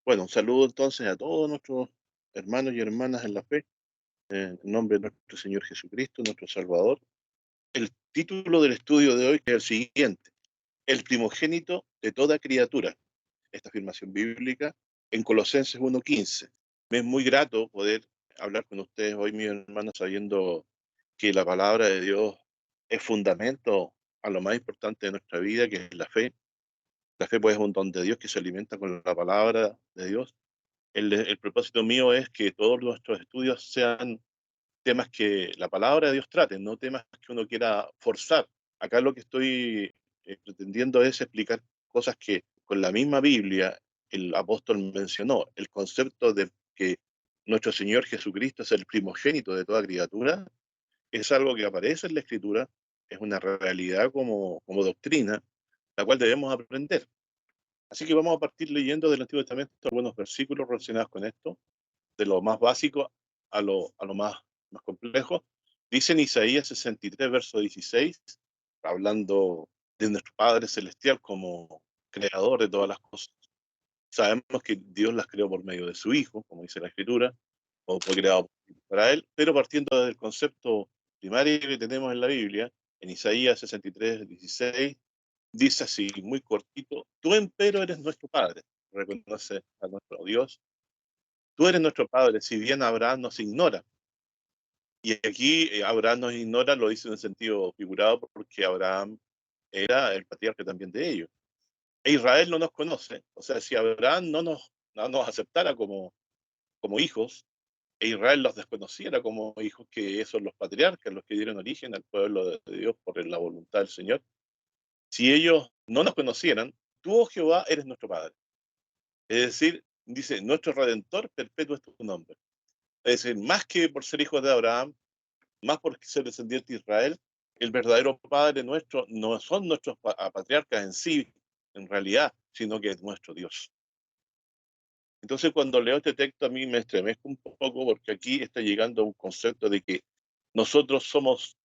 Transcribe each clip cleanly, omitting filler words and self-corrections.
Bueno, un saludo entonces a todos nuestros hermanos y hermanas en la fe, en nombre de nuestro Señor Jesucristo, nuestro Salvador. El título del estudio de hoy es el siguiente: el primogénito de toda criatura. Esta afirmación bíblica en Colosenses 1:15. Me es muy grato poder hablar con ustedes hoy, mis hermanos, sabiendo que la palabra de Dios es fundamento a lo más importante de nuestra vida, que es la fe. La fe, pues, es un don de Dios que se alimenta con la palabra de Dios. El propósito mío es que todos nuestros estudios sean temas que la palabra de Dios trate, no temas que uno quiera forzar. Acá lo que estoy pretendiendo es explicar cosas que con la misma Biblia el apóstol mencionó. El concepto de que nuestro Señor Jesucristo es el primogénito de toda criatura es algo que aparece en la Escritura, es una realidad como doctrina, la cual debemos aprender. Así que vamos a partir leyendo del Antiguo Testamento algunos versículos relacionados con esto, de lo más básico a lo más complejo. Dice en Isaías 63, verso 16, hablando de nuestro Padre Celestial como creador de todas las cosas. Sabemos que Dios las creó por medio de su Hijo, como dice la Escritura, o fue creado para Él, pero partiendo del concepto primario que tenemos en la Biblia, en Isaías 63, 16, dice así, muy cortito: tú empero eres nuestro Padre. Reconoce a nuestro Dios. Tú eres nuestro Padre, si bien Abraham nos ignora. Y aquí Abraham nos ignora, lo dice en el sentido figurado, porque Abraham era el patriarca también de ellos. E Israel no nos conoce. O sea, si Abraham no nos aceptara como hijos, e Israel los desconociera como hijos, que esos son los patriarcas, los que dieron origen al pueblo de Dios por la voluntad del Señor. Si ellos no nos conocieran, tú, oh Jehová, eres nuestro Padre. Es decir, dice, nuestro Redentor perpetuo es tu nombre. Es decir, más que por ser hijos de Abraham, más por ser descendiente de Israel, el verdadero Padre nuestro no son nuestros patriarcas en sí, en realidad, sino que es nuestro Dios. Entonces, cuando leo este texto, a mí me estremezco un poco porque aquí está llegando a un concepto de que nosotros somos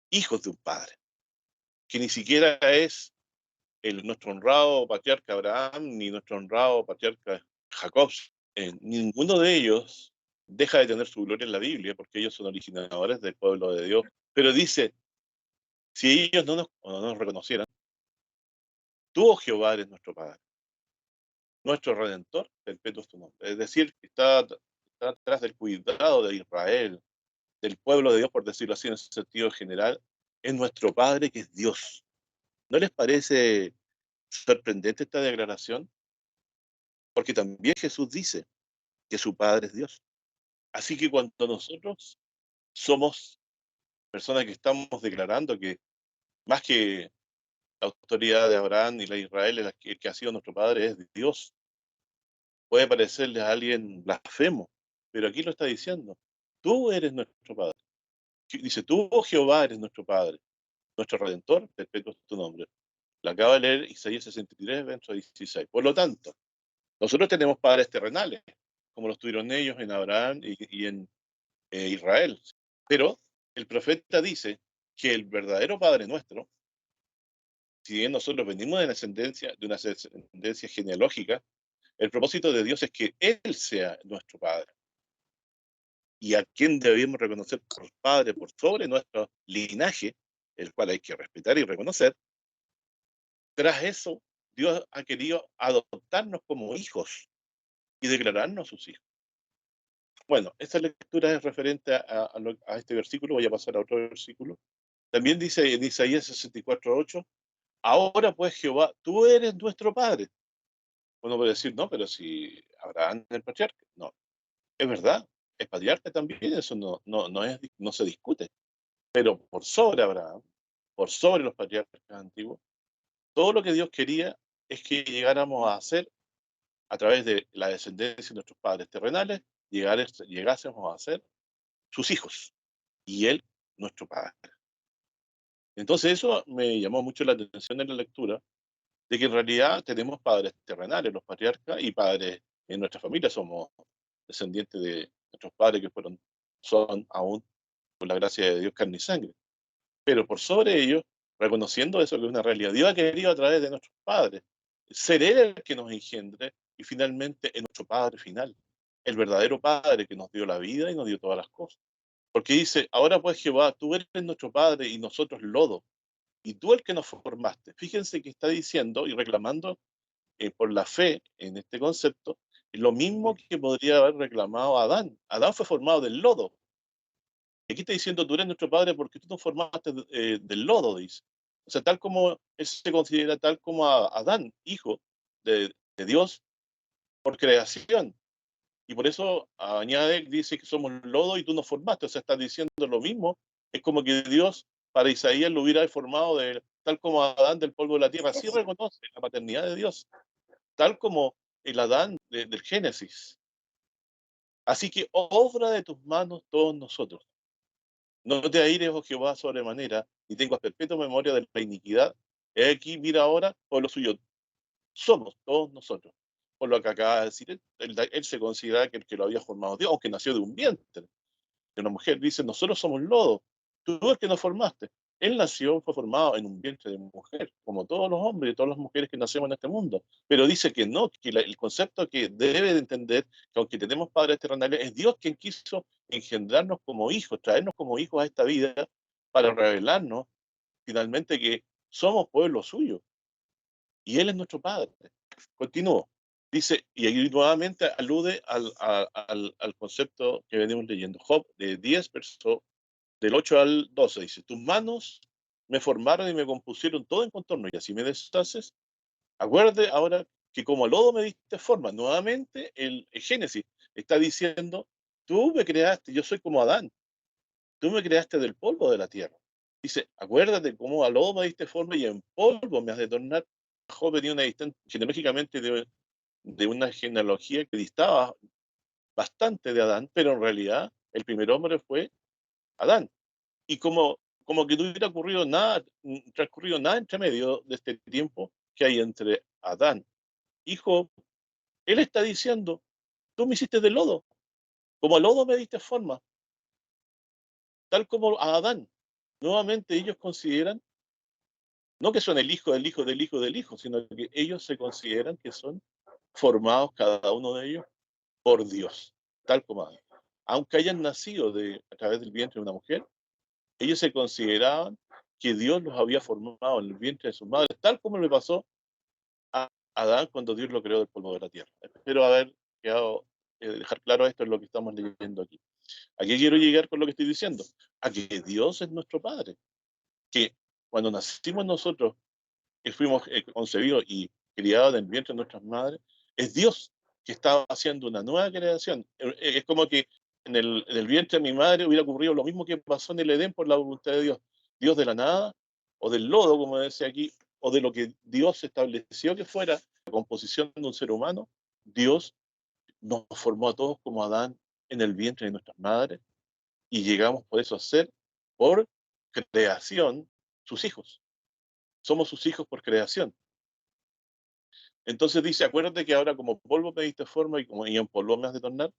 hijos de un Padre, que ni siquiera es nuestro honrado patriarca Abraham, ni nuestro honrado patriarca Jacob. Ninguno de ellos deja de tener su gloria en la Biblia, porque ellos son originadores del pueblo de Dios. Pero dice, si ellos no nos reconocieran, tú, oh Jehová, eres nuestro Padre, nuestro Redentor, perpetuo es tu nombre. Es decir, está atrás del cuidado de Israel, del pueblo de Dios, por decirlo así, en ese sentido general, es nuestro Padre, que es Dios. ¿No les parece sorprendente esta declaración? Porque también Jesús dice que su Padre es Dios. Así que cuando nosotros somos personas que estamos declarando que más que la autoridad de Abraham y la de Israel, el que ha sido nuestro Padre es Dios, puede parecerle a alguien blasfemo, pero aquí lo está diciendo. Tú eres nuestro Padre. Dice, tú, oh Jehová, eres nuestro Padre, nuestro Redentor, perpetuo es tu nombre. La acaba de leer Isaías 63, verso 16. Por lo tanto, nosotros tenemos padres terrenales, como los tuvieron ellos en Abraham y en Israel. Pero el profeta dice que el verdadero Padre nuestro, si bien nosotros venimos de una descendencia genealógica, el propósito de Dios es que Él sea nuestro Padre, y a quien debemos reconocer por Padre por sobre nuestro linaje, el cual hay que respetar y reconocer. Tras eso, Dios ha querido adoptarnos como hijos y declararnos sus hijos. Bueno, esta lectura es referente a este versículo. Voy a pasar a otro versículo. También dice en Isaías 64:8, ahora pues Jehová, tú eres nuestro Padre. Uno puede decir, no, pero si Abraham es el patriarca. No, es verdad, es patriarca también, eso no se discute. Pero por sobre Abraham, por sobre los patriarcas antiguos, todo lo que Dios quería es que llegáramos a ser, a través de la descendencia de nuestros padres terrenales, llegásemos a ser sus hijos, y Él nuestro Padre. Entonces eso me llamó mucho la atención en la lectura, de que en realidad tenemos padres terrenales, los patriarcas, y padres en nuestra familia, somos descendientes de nuestros padres que son aún, por la gracia de Dios, carne y sangre. Pero por sobre ello, reconociendo eso que es una realidad, Dios ha querido a través de nuestros padres ser Él el que nos engendre, y finalmente en nuestro Padre final, el verdadero Padre que nos dio la vida y nos dio todas las cosas. Porque dice, ahora pues Jehová, tú eres nuestro Padre y nosotros lodo, y tú el que nos formaste. Fíjense que está diciendo y reclamando por la fe en este concepto, lo mismo que podría haber reclamado Adán. Adán fue formado del lodo. Aquí está diciendo, tú eres nuestro Padre porque tú nos formaste del lodo, dice. O sea, tal como él se considera tal como a Adán, hijo de Dios por creación. Y por eso añade, dice que somos lodo y tú nos formaste. O sea, está diciendo lo mismo. Es como que Dios para Isaías lo hubiera formado tal como Adán del polvo de la tierra. Así reconoce la paternidad de Dios, tal como el Adán del Génesis. Así que obra de tus manos todos nosotros. No te aires, oh Jehová, sobremanera, y tengas perpetua memoria de la iniquidad. He aquí, mira ahora, por lo suyo, somos todos nosotros. Por lo que acaba de decir él se considera que el que lo había formado Dios, aunque nació de un vientre. Que una mujer dice, nosotros somos lodo, tú el que nos formaste. Él nació, fue formado en un vientre de mujer, como todos los hombres y todas las mujeres que nacemos en este mundo. Pero dice que no, que el concepto que debe de entender, que aunque tenemos padres terrenales, es Dios quien quiso engendrarnos como hijos, traernos como hijos a esta vida para revelarnos finalmente que somos pueblo suyo y Él es nuestro Padre. Continúo. Dice, y ahí nuevamente alude al concepto que venimos leyendo. Job de 10, verso del 8 al 12, dice, tus manos me formaron y me compusieron todo en contorno, y así me deshaces. Acuerde ahora que como lodo me diste forma. Nuevamente el Génesis está diciendo, tú me creaste, yo soy como Adán, tú me creaste del polvo de la tierra. Dice, acuérdate cómo a lodo me diste forma y en polvo me has de tornar. Job venía una distancia genealógicamente de una genealogía que distaba bastante de Adán, pero en realidad el primer hombre fue Adán. Y como que no hubiera transcurrido nada entre medio de este tiempo que hay entre Adán y Job, él está diciendo, tú me hiciste de lodo, como a lodo me diste forma, tal como a Adán. Nuevamente ellos consideran, no que son el hijo del hijo del hijo del hijo, sino que ellos se consideran que son formados cada uno de ellos por Dios, tal como Adán. Aunque hayan nacido a través del vientre de una mujer, ellos se consideraban que Dios los había formado en el vientre de sus madres, tal como le pasó a Adán cuando Dios lo creó del polvo de la tierra. Espero haber quedado, dejar claro esto en lo que estamos leyendo aquí. ¿A qué quiero llegar con lo que estoy diciendo? A que Dios es nuestro Padre, que cuando nacimos nosotros, que fuimos concebidos y criados en el vientre de nuestras madres, es Dios que estaba haciendo una nueva creación. Es como que en el vientre de mi madre hubiera ocurrido lo mismo que pasó en el Edén por la voluntad de Dios. Dios de la nada, o del lodo, como decía aquí, o de lo que Dios estableció que fuera la composición de un ser humano, Dios nos formó a todos como Adán en el vientre de nuestras madres y llegamos por eso a ser, por creación, sus hijos. Somos sus hijos por creación. Entonces dice, acuérdate que ahora como polvo me diste forma y en polvo me has de tornar.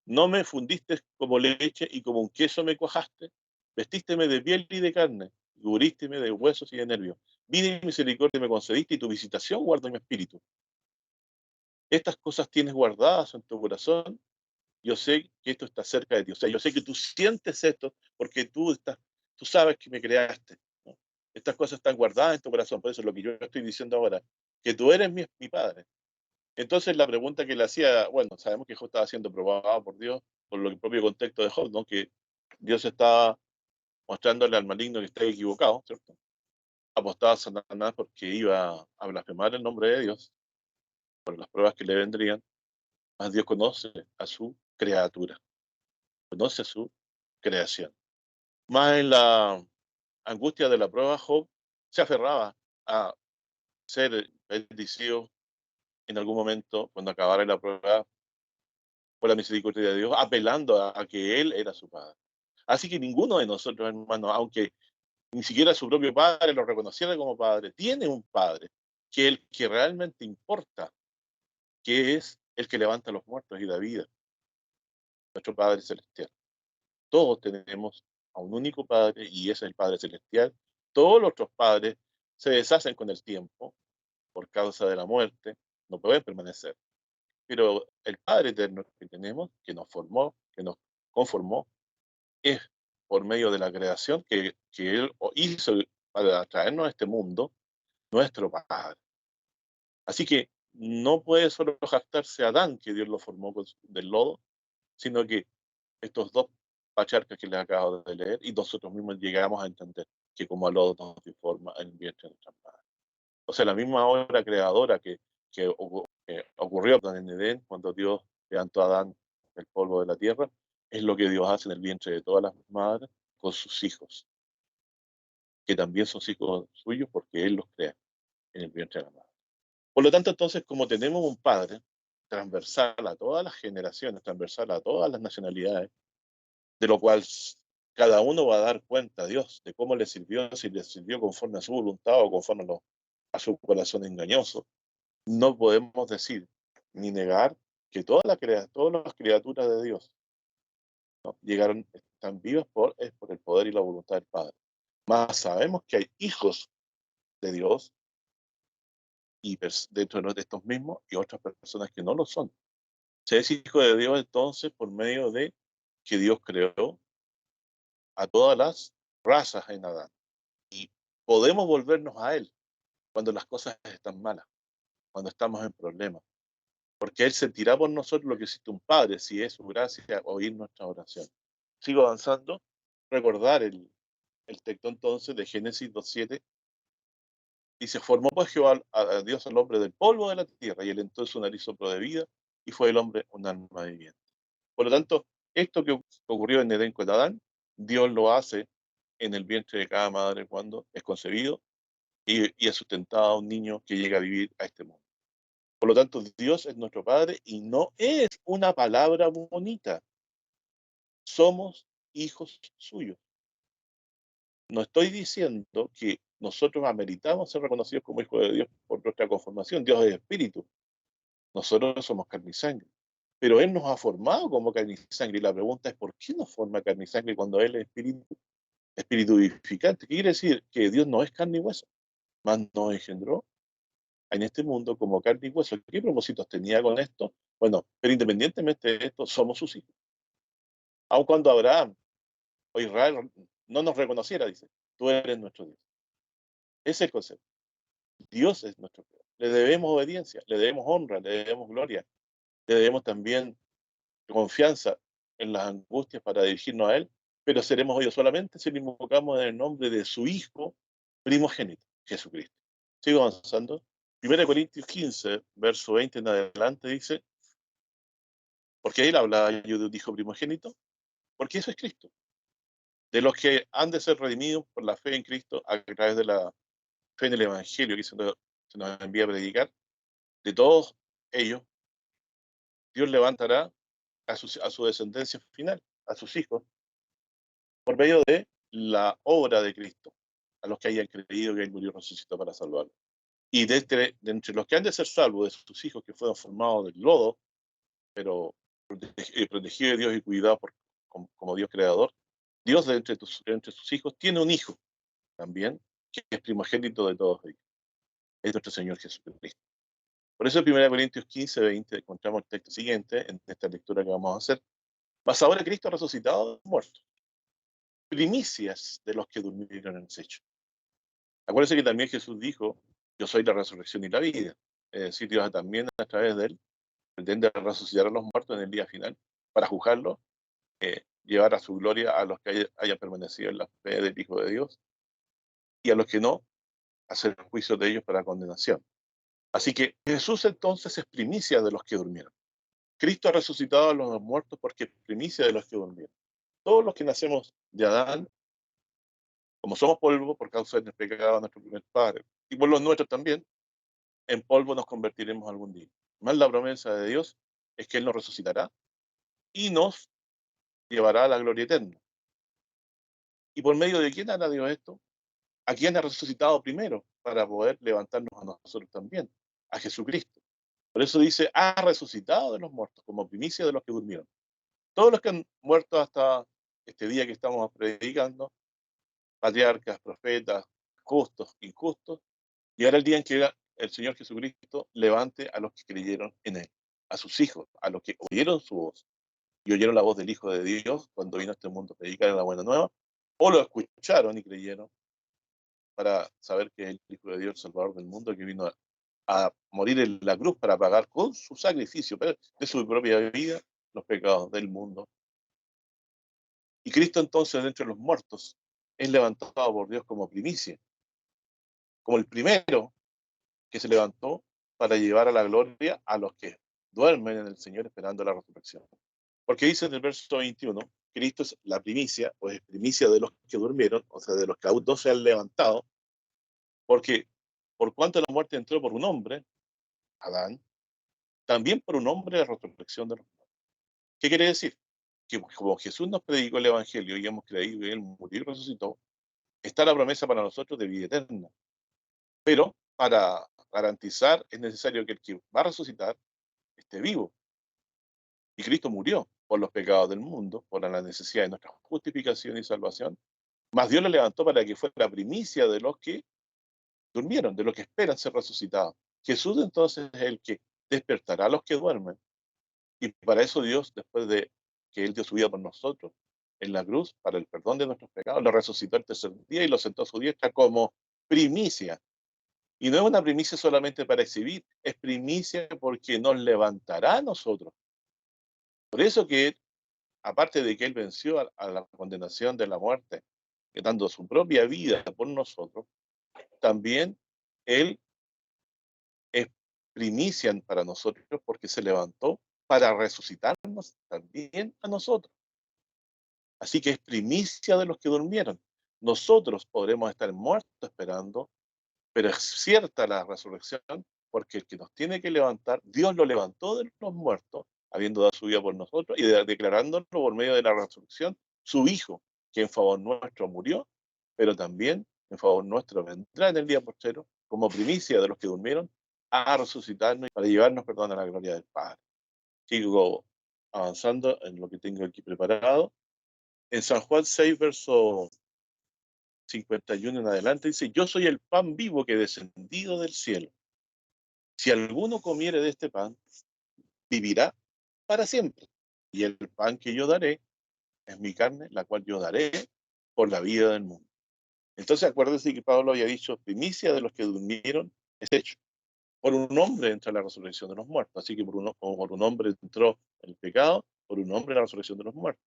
No me fundiste como leche y como un queso me cuajaste. Vestísteme de piel y de carne, y cubrísteme de huesos y de nervios. Vida y misericordia me concediste y tu visitación guarda mi espíritu. Estas cosas tienes guardadas en tu corazón. Yo sé que esto está cerca de ti. O sea, yo sé que tú sientes esto porque tú sabes que me creaste, ¿no? Estas cosas están guardadas en tu corazón. Por eso es lo que yo estoy diciendo ahora, que tú eres mi padre. Entonces la pregunta que le hacía, bueno, sabemos que Job estaba siendo probado por Dios, por el propio contexto de Job, ¿no? Que Dios estaba mostrándole al maligno que está equivocado, ¿cierto? Apostaba a Satanás porque iba a blasfemar el nombre de Dios por las pruebas que le vendrían. Mas Dios conoce a su criatura, conoce a su creación. Más en la angustia de la prueba, Job se aferraba a ser bendecido en algún momento, cuando acabara la prueba, por la misericordia de Dios, apelando a que Él era su Padre. Así que ninguno de nosotros, hermanos, aunque ni siquiera su propio Padre lo reconociera como Padre, tiene un Padre que es el que realmente importa, que es el que levanta a los muertos y da vida, nuestro Padre Celestial. Todos tenemos a un único Padre y ese es el Padre Celestial. Todos los otros padres se deshacen con el tiempo por causa de la muerte, no pueden permanecer. Pero el Padre eterno que tenemos, que nos formó, que nos conformó, es por medio de la creación que Él hizo para traernos a este mundo, nuestro Padre. Así que no puede solo jactarse Adán, que Dios lo formó del lodo, sino que estos dos pacharcas que les acabo de leer, y nosotros mismos llegamos a entender que como al lodo nos informa el vientre de nuestras madres. O sea, la misma obra creadora que ocurrió en Edén, cuando Dios levantó a Adán del polvo de la tierra, es lo que Dios hace en el vientre de todas las madres con sus hijos, que también son hijos suyos porque Él los crea en el vientre de la madre. Por lo tanto, entonces, como tenemos un Padre transversal a todas las generaciones, transversal a todas las nacionalidades, de lo cual cada uno va a dar cuenta a Dios de cómo le sirvió, si le sirvió conforme a su voluntad o conforme a su corazón engañoso. No podemos decir ni negar que todas las criaturas de Dios, ¿no?, llegaron, están vivas es por el poder y la voluntad del Padre. Más sabemos que hay hijos de Dios y dentro de estos mismos y otras personas que no lo son. Se es hijo de Dios entonces por medio de que Dios creó a todas las razas en Adán. Y podemos volvernos a Él cuando las cosas están malas, cuando estamos en problemas, porque Él sentirá por nosotros lo que existe un Padre, si es su gracia oír nuestra oración. Sigo avanzando. Recordar el texto entonces de Génesis 2:7. Dice: formó pues Jehová a Dios al hombre del polvo de la tierra, y él entonces su nariz sopló de vida, y fue el hombre un alma viviente. Por lo tanto, esto que ocurrió en Edén con Adán, Dios lo hace en el vientre de cada madre cuando es concebido y es sustentado a un niño que llega a vivir a este mundo. Por lo tanto, Dios es nuestro Padre y no es una palabra bonita. Somos hijos suyos. No estoy diciendo que nosotros ameritamos ser reconocidos como hijos de Dios por nuestra conformación. Dios es espíritu. Nosotros somos carne y sangre. Pero Él nos ha formado como carne y sangre. Y la pregunta es: ¿por qué nos forma carne y sangre cuando Él es espíritu, espíritu vivificante? ¿Qué quiere decir? Que Dios no es carne y hueso, más nos engendró en este mundo como carne y hueso. ¿Qué propósitos tenía con esto? Bueno, pero independientemente de esto, somos sus hijos. Aun cuando Abraham o Israel no nos reconociera, dice: tú eres nuestro Dios. Ese es el concepto. Dios es nuestro Dios. Le debemos obediencia, le debemos honra, le debemos gloria, le debemos también confianza en las angustias para dirigirnos a Él, pero seremos ellos solamente si le invocamos en el nombre de su Hijo primogénito, Jesucristo. Sigo avanzando. 1 Corintios 15, verso 20 en adelante dice: porque Él habla yo de un Hijo primogénito, porque eso es Cristo, de los que han de ser redimidos por la fe en Cristo a través de la fe en el Evangelio que se nos envía a predicar. De todos ellos, Dios levantará a su descendencia final, a sus hijos, por medio de la obra de Cristo, a los que hayan creído que Él murió y resucitó para salvarlos. Y de entre los que han de ser salvos, de sus hijos que fueron formados del lodo, pero protegidos de Dios y cuidados como Dios creador, Dios entre sus hijos tiene un hijo también, que es primogénito de todos ellos. Es nuestro Señor Jesucristo. Por eso en 1 Corintios 15, 20 encontramos el texto siguiente, en esta lectura que vamos a hacer. Mas ahora Cristo ha resucitado de los muertos, primicias de los que durmieron en el hecho. Acuérdense que también Jesús dijo: yo soy la resurrección y la vida. Es decir, Dios también a través de Él pretende resucitar a los muertos en el día final para juzgarlos, llevar a su gloria a los que hayan permanecido en la fe del Hijo de Dios, y a los que no, hacer juicio de ellos para condenación. Así que Jesús entonces es primicia de los que durmieron. Cristo ha resucitado a los muertos porque es primicia de los que durmieron. Todos los que nacemos de Adán, como somos polvo por causa del pecado de nuestro primer padre, y por los nuestros también, en polvo nos convertiremos algún día. Más la promesa de Dios es que Él nos resucitará y nos llevará a la gloria eterna. ¿Y por medio de quién hará Dios esto? ¿A quién ha resucitado primero para poder levantarnos a nosotros también? A Jesucristo. Por eso dice: ha resucitado de los muertos como primicia de los que durmieron. Todos los que han muerto hasta este día que estamos predicando, patriarcas, profetas, justos, injustos, llegará el día en que el Señor Jesucristo levante a los que creyeron en Él. a sus hijos, a los que oyeron su voz y oyeron la voz del Hijo de Dios cuando vino a este mundo a predicar la buena nueva, o lo escucharon y creyeron para saber que es el Hijo de Dios, el Salvador del mundo, que vino a morir en la cruz para pagar con su sacrificio pero de su propia vida los pecados del mundo. Y Cristo entonces, de entre los muertos, es levantado por Dios como primicia, como el primero que se levantó para llevar a la gloria a los que duermen en el Señor esperando la resurrección. Porque dice en el verso 21, Cristo es la primicia, o es primicia de los que durmieron, o sea, de los que aún no se han levantado, porque por cuanto la muerte entró por un hombre, Adán, también por un hombre la resurrección de los muertos. ¿Qué quiere decir? Que como Jesús nos predicó el Evangelio y hemos creído que Él murió y resucitó, está la promesa para nosotros de vida eterna. Pero para garantizar es necesario que el que va a resucitar esté vivo. Y Cristo murió por los pecados del mundo, por la necesidad de nuestra justificación y salvación, mas Dios le levantó para que fuera la primicia de los que durmieron, de los que esperan ser resucitados. Jesús entonces es el que despertará a los que duermen. Y para eso Dios, después de que Él dio su vida por nosotros en la cruz, para el perdón de nuestros pecados, lo resucitó el tercer día y lo sentó a su diestra como primicia. Y no es una primicia solamente para exhibir, es primicia porque nos levantará a nosotros. Por eso que, aparte de que Él venció a la condenación de la muerte, dando su propia vida por nosotros, también Él es primicia para nosotros porque se levantó para resucitarnos también a nosotros. Así que es primicia de los que durmieron. Nosotros podremos estar muertos esperando, pero es cierta la resurrección porque el que nos tiene que levantar, Dios lo levantó de los muertos, habiendo dado su vida por nosotros y declarándolo por medio de la resurrección, su Hijo, que en favor nuestro murió, pero también en favor nuestro vendrá en el día postrero como primicia de los que durmieron a resucitarnos para llevarnos, perdón, a la gloria del Padre. Sigo avanzando en lo que tengo aquí preparado. En San Juan 6, verso 51 en adelante, dice, yo soy el pan vivo que he descendido del cielo. Si alguno comiere de este pan, vivirá para siempre. Y el pan que yo daré es mi carne, la cual yo daré por la vida del mundo. Entonces acuérdense que Pablo había dicho, primicia de los que durmieron es hecho. Por un hombre entra la resurrección de los muertos. Así que por un hombre entró el pecado, por un hombre la resurrección de los muertos.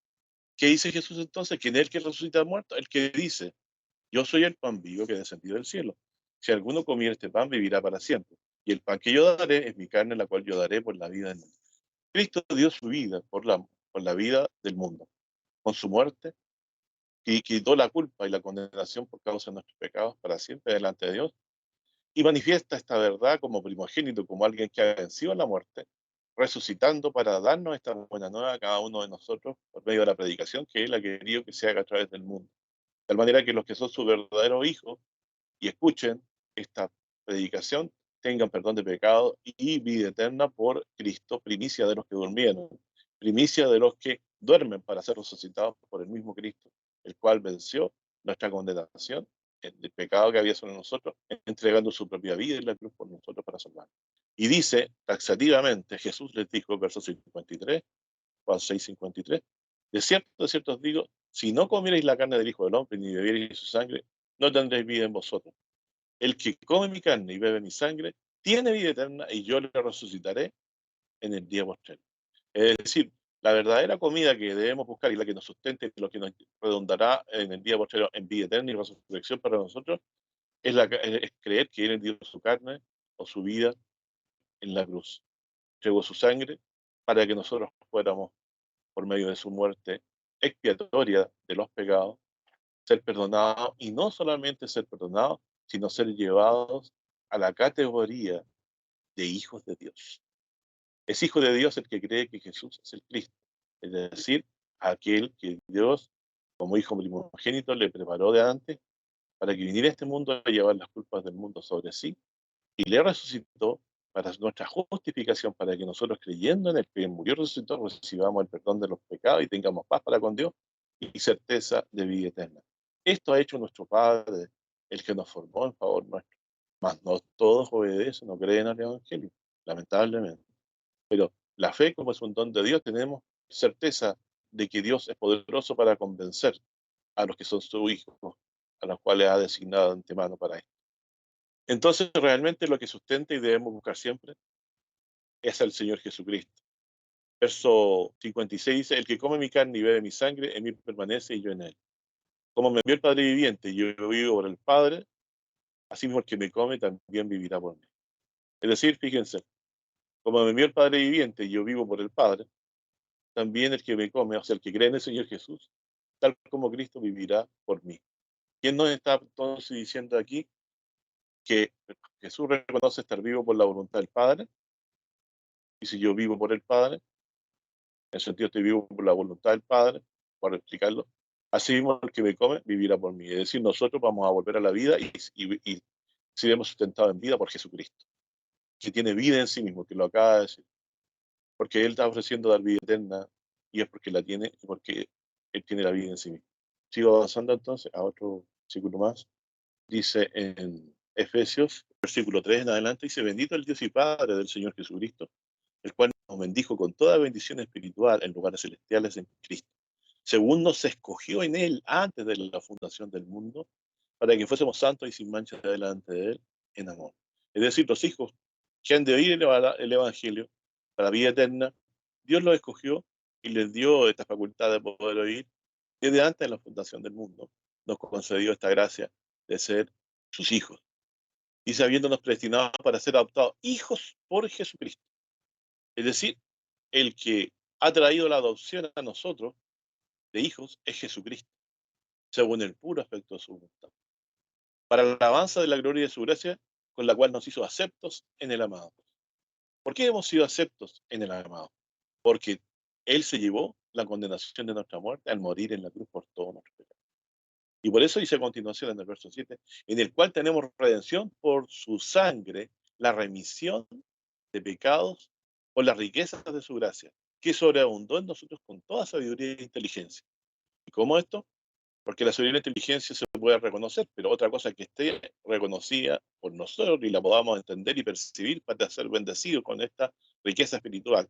¿Qué dice Jesús entonces? ¿Quién es el que resucita al muerto? El que dice, yo soy el pan vivo que descendió del cielo. Si alguno comiera este pan, vivirá para siempre. Y el pan que yo daré es mi carne, la cual yo daré por la vida del mundo. Cristo dio su vida por la vida del mundo. Con su muerte, y quitó la culpa y la condenación por causa de nuestros pecados para siempre delante de Dios. Y manifiesta esta verdad como primogénito, como alguien que ha vencido la muerte, resucitando para darnos esta buena nueva a cada uno de nosotros por medio de la predicación que Él ha querido que se haga a través del mundo. De tal manera que los que son sus verdaderos hijos y escuchen esta predicación, tengan perdón de pecado y vida eterna por Cristo, primicia de los que durmieron, primicia de los que duermen para ser resucitados por el mismo Cristo, el cual venció nuestra condenación, el pecado que había sobre nosotros, entregando su propia vida en la cruz por nosotros para salvarnos. Y dice taxativamente, Jesús les dijo, verso 53, Juan 6, 53, de cierto os digo, si no comierais la carne del Hijo del Hombre ni bebierais su sangre, no tendréis vida en vosotros. El que come mi carne y bebe mi sangre tiene vida eterna y yo le resucitaré en el día postrero. Es decir, la verdadera comida que debemos buscar y la que nos sustente, lo que nos redundará en el día postrero en vida eterna y resurrección para nosotros, es creer que Él dio su carne o su vida en la cruz. Entregó su sangre para que nosotros fuéramos, por medio de su muerte expiatoria de los pecados, ser perdonados y no solamente ser perdonados, sino ser llevados a la categoría de hijos de Dios. Es hijo de Dios el que cree que Jesús es el Cristo, es decir, aquel que Dios, como hijo primogénito, le preparó de antes para que viniera a este mundo a llevar las culpas del mundo sobre sí y le resucitó para nuestra justificación, para que nosotros creyendo en el que murió y resucitó, recibamos el perdón de los pecados y tengamos paz para con Dios y certeza de vida eterna. Esto ha hecho nuestro Padre, el que nos formó en favor nuestro. Mas no todos obedecen, no creen al Evangelio, lamentablemente. Pero La fe, como es un don de Dios, tenemos certeza de que Dios es poderoso para convencer a los que son sus hijos, a los cuales ha designado de antemano para esto. Entonces, realmente lo que sustenta y debemos buscar siempre es al Señor Jesucristo. Verso 56 dice, el que come mi carne y bebe mi sangre, en mí permanece y yo en él. Como me envió el Padre viviente y yo vivo por el Padre, así mismo el que me come también vivirá por mí. Es decir, fíjense, como me envió el Padre viviente y yo vivo por el Padre, también el que me come, o sea, el que cree en el Señor Jesús, tal como Cristo vivirá por mí. ¿Quién nos está entonces diciendo aquí que Jesús reconoce estar vivo por la voluntad del Padre? Y si yo vivo por el Padre, en el sentido estoy vivo por la voluntad del Padre, para explicarlo, así mismo el que me come vivirá por mí. Es decir, nosotros vamos a volver a la vida y seremos sustentados en vida por Jesucristo, que tiene vida en sí mismo, que lo acaba de decir, porque Él está ofreciendo dar vida eterna y es porque la tiene y porque Él tiene la vida en sí mismo. Sigo avanzando entonces a otro versículo más. Dice en Efesios, versículo 3 en adelante, dice, bendito el Dios y Padre del Señor Jesucristo, el cual nos bendijo con toda bendición espiritual en lugares celestiales en Cristo, según nos escogió en Él antes de la fundación del mundo, para que fuésemos santos y sin mancha delante de Él en amor. Es decir, los hijos que han de oír el Evangelio para vida eterna, Dios los escogió y les dio esta facultad de poder oír desde antes de la fundación del mundo. Nos concedió esta gracia de ser sus hijos. Y habiéndonos predestinados para ser adoptados hijos por Jesucristo. Es decir, el que ha traído la adopción a nosotros de hijos es Jesucristo, según el puro afecto de su voluntad. Para la alabanza de la gloria de su gracia, con la cual nos hizo aceptos en el amado. ¿Por qué hemos sido aceptos en el amado? Porque Él se llevó la condenación de nuestra muerte al morir en la cruz por todos nuestros pecados. Y por eso dice a continuación en el verso 7, en el cual tenemos redención por su sangre, la remisión de pecados por las riquezas de su gracia, que sobreabundó en nosotros con toda sabiduría e inteligencia. ¿Y cómo esto? Porque la sabiduría e inteligencia se puede reconocer, pero otra cosa es que esté reconocida por nosotros y la podamos entender y percibir para ser bendecidos con esta riqueza espiritual.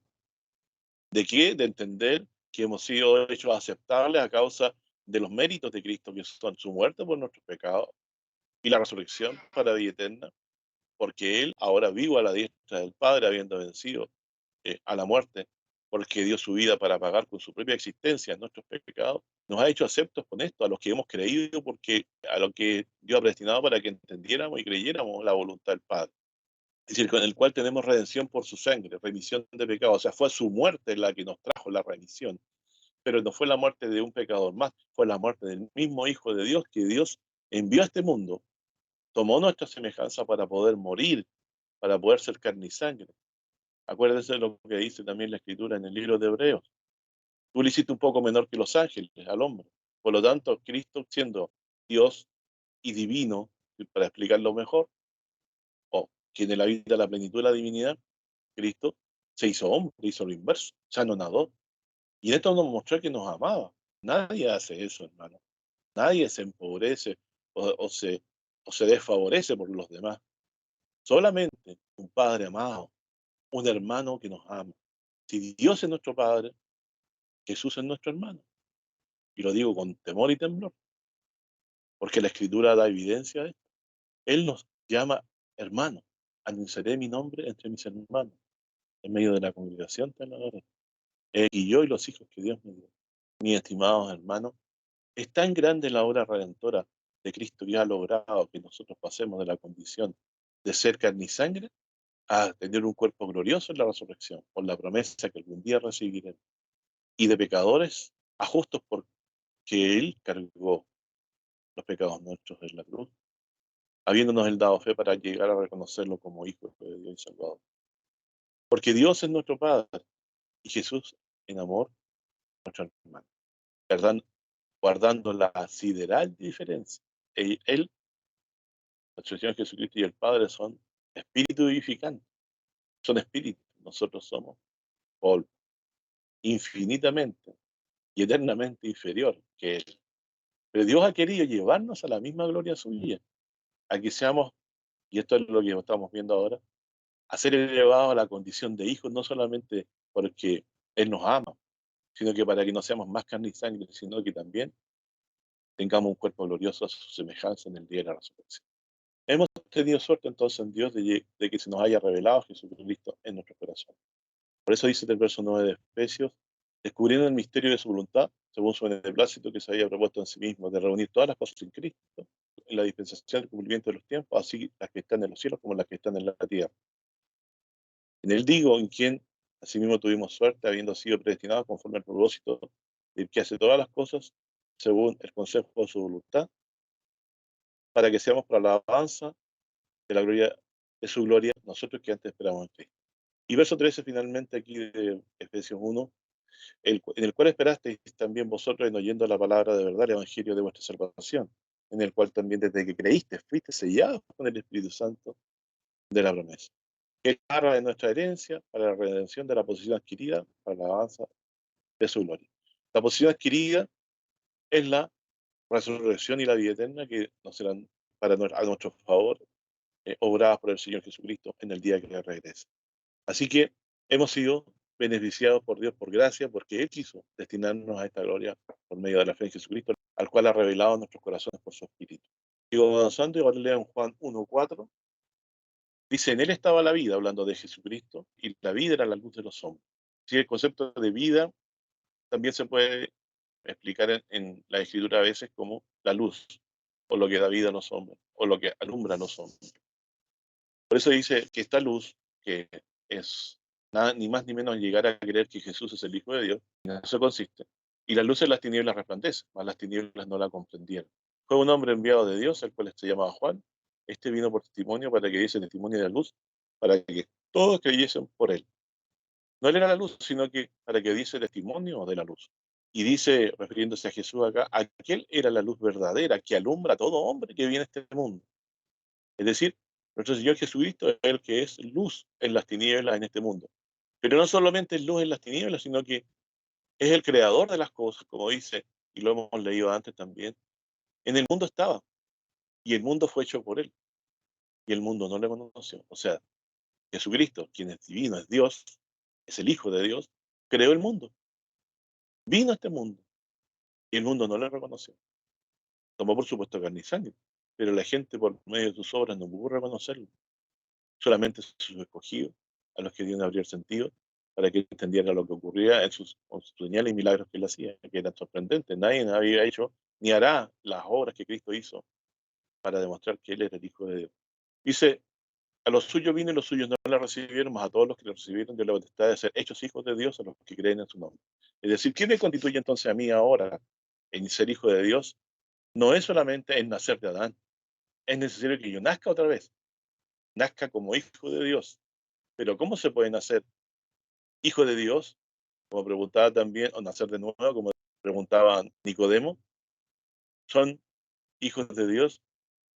¿De qué? De entender que hemos sido hechos aceptables a causa de los méritos de Cristo, que son su muerte por nuestros pecados y la resurrección para vida eterna, porque Él, ahora vivo a la diestra del Padre, habiendo vencido a la muerte, porque dio su vida para pagar con su propia existencia nuestros pecados, nos ha hecho aceptos con esto, a los que hemos creído, porque a lo que Dios ha predestinado para que entendiéramos y creyéramos la voluntad del Padre. Es decir, con el cual tenemos redención por su sangre, remisión de pecados. O sea, fue su muerte la que nos trajo la remisión. Pero no fue la muerte de un pecador más, fue la muerte del mismo Hijo de Dios que Dios envió a este mundo, tomó nuestra semejanza para poder morir, para poder ser carne y sangre. Acuérdense de lo que dice también la Escritura en el libro de Hebreos. Tú le hiciste un poco menor que los ángeles, al hombre. Por lo tanto, Cristo, siendo Dios y divino, para explicarlo mejor, o que en la vida la plenitud de la divinidad, Cristo se hizo hombre, hizo lo inverso, ya no nadó. Y esto nos mostró que nos amaba. Nadie hace eso, hermano. Nadie se empobrece o, o se, o se desfavorece por los demás. Solamente un Padre amado, un hermano que nos ama. Si Dios es nuestro Padre, Jesús es nuestro hermano. Y lo digo con temor y temblor, porque la Escritura da evidencia de esto. Él nos llama hermano. Anunciaré mi nombre entre mis hermanos. En medio de la congregación te alabaré. Y yo y los hijos que Dios me dio. Mis estimados hermanos, es tan grande la obra redentora de Cristo que ha logrado que nosotros pasemos de la condición de ser carne y sangre a tener un cuerpo glorioso en la resurrección, por la promesa que algún día recibiremos. Y de pecadores a justos porque Él cargó los pecados nuestros en la cruz, habiéndonos Él dado fe para llegar a reconocerlo como Hijo de Dios y Salvador. Porque Dios es nuestro Padre y Jesús en amor nuestro hermano. ¿Verdad? Guardando la sideral diferencia. Él, nuestro Señor Jesucristo y el Padre son espíritu vivificante, son espíritus. Nosotros somos polvo, infinitamente y eternamente inferior que Él. Pero Dios ha querido llevarnos a la misma gloria suya, a que seamos, y esto es lo que estamos viendo ahora, a ser elevados a la condición de hijos, no solamente porque Él nos ama, sino que para que no seamos más carne y sangre, sino que también tengamos un cuerpo glorioso a su semejanza en el día de la resurrección. Hemos tenido suerte entonces en Dios de que se nos haya revelado Jesucristo en nuestro corazón. Por eso dice el verso 9 de Efesios, descubriendo el misterio de su voluntad, según su beneplácito que se había propuesto en sí mismo, de reunir todas las cosas en Cristo, en la dispensación del cumplimiento de los tiempos, así las que están en los cielos como las que están en la tierra. En él digo, en quien asimismo tuvimos suerte, habiendo sido predestinados conforme al propósito del que hace todas las cosas, según el consejo de su voluntad, para que seamos para la alabanza de la gloria de su gloria, nosotros que antes esperamos en Cristo. Y verso 13 finalmente aquí de Efesios 1, en el cual esperasteis también vosotros en oyendo la palabra de verdad, el evangelio de vuestra salvación, en el cual también desde que creíste fuiste sellados con el Espíritu Santo de la promesa, que es la de nuestra herencia para la redención de la posesión adquirida para la alabanza de su gloria. La posesión adquirida es la resurrección y la vida eterna que nos serán a nuestro favor, obradas por el Señor Jesucristo en el día que Él regrese. Así que hemos sido beneficiados por Dios por gracia, porque Él quiso destinarnos a esta gloria por medio de la fe en Jesucristo, al cual ha revelado en nuestros corazones por su Espíritu. Digo avanzando y ahora lean Juan 1:4. Dice, en Él estaba la vida, hablando de Jesucristo, y la vida era la luz de los hombres. Sí, el concepto de vida también se puede explicar en la Escritura a veces como la luz, o lo que da vida a los hombres, o lo que alumbra a los hombres. Por eso dice que esta luz, que es nada, ni más ni menos llegar a creer que Jesús es el Hijo de Dios, en eso consiste. Y la luz en las tinieblas resplandece, mas las tinieblas no la comprendieron. Fue un hombre enviado de Dios, el cual se llamaba Juan. Este vino por testimonio para que diese testimonio de la luz, para que todos creyesen por él. No él era la luz, sino que para que diese testimonio de la luz. Y dice, refiriéndose a Jesús acá, aquel era la luz verdadera que alumbra a todo hombre que viene a este mundo. Es decir, nuestro Señor Jesucristo es el que es luz en las tinieblas en este mundo. Pero no solamente es luz en las tinieblas, sino que es el creador de las cosas, como dice, y lo hemos leído antes también. En el mundo estaba, y el mundo fue hecho por él, y el mundo no le conoció. O sea, Jesucristo, quien es divino, es Dios, es el Hijo de Dios, creó el mundo, vino a este mundo, y el mundo no le reconoció. Tomó por supuesto carne y sangre, pero la gente por medio de sus obras no pudo reconocerlo. Solamente sus escogidos, a los que Dios abrió el sentido, para que entendieran lo que ocurría con sus señales y milagros que él hacía, que eran sorprendentes. Nadie había hecho ni hará las obras que Cristo hizo para demostrar que él era el Hijo de Dios. Dice, a los suyos vino y los suyos no le recibieron, mas a todos los que le recibieron dio la potestad de ser hechos hijos de Dios a los que creen en su nombre. Es decir, ¿qué me constituye entonces a mí ahora en ser hijo de Dios? No es solamente el nacer de Adán, es necesario que yo nazca otra vez, nazca como hijo de Dios. Pero ¿cómo se puede nacer hijo de Dios? Como preguntaba también, o nacer de nuevo, como preguntaba Nicodemo, son hijos de Dios,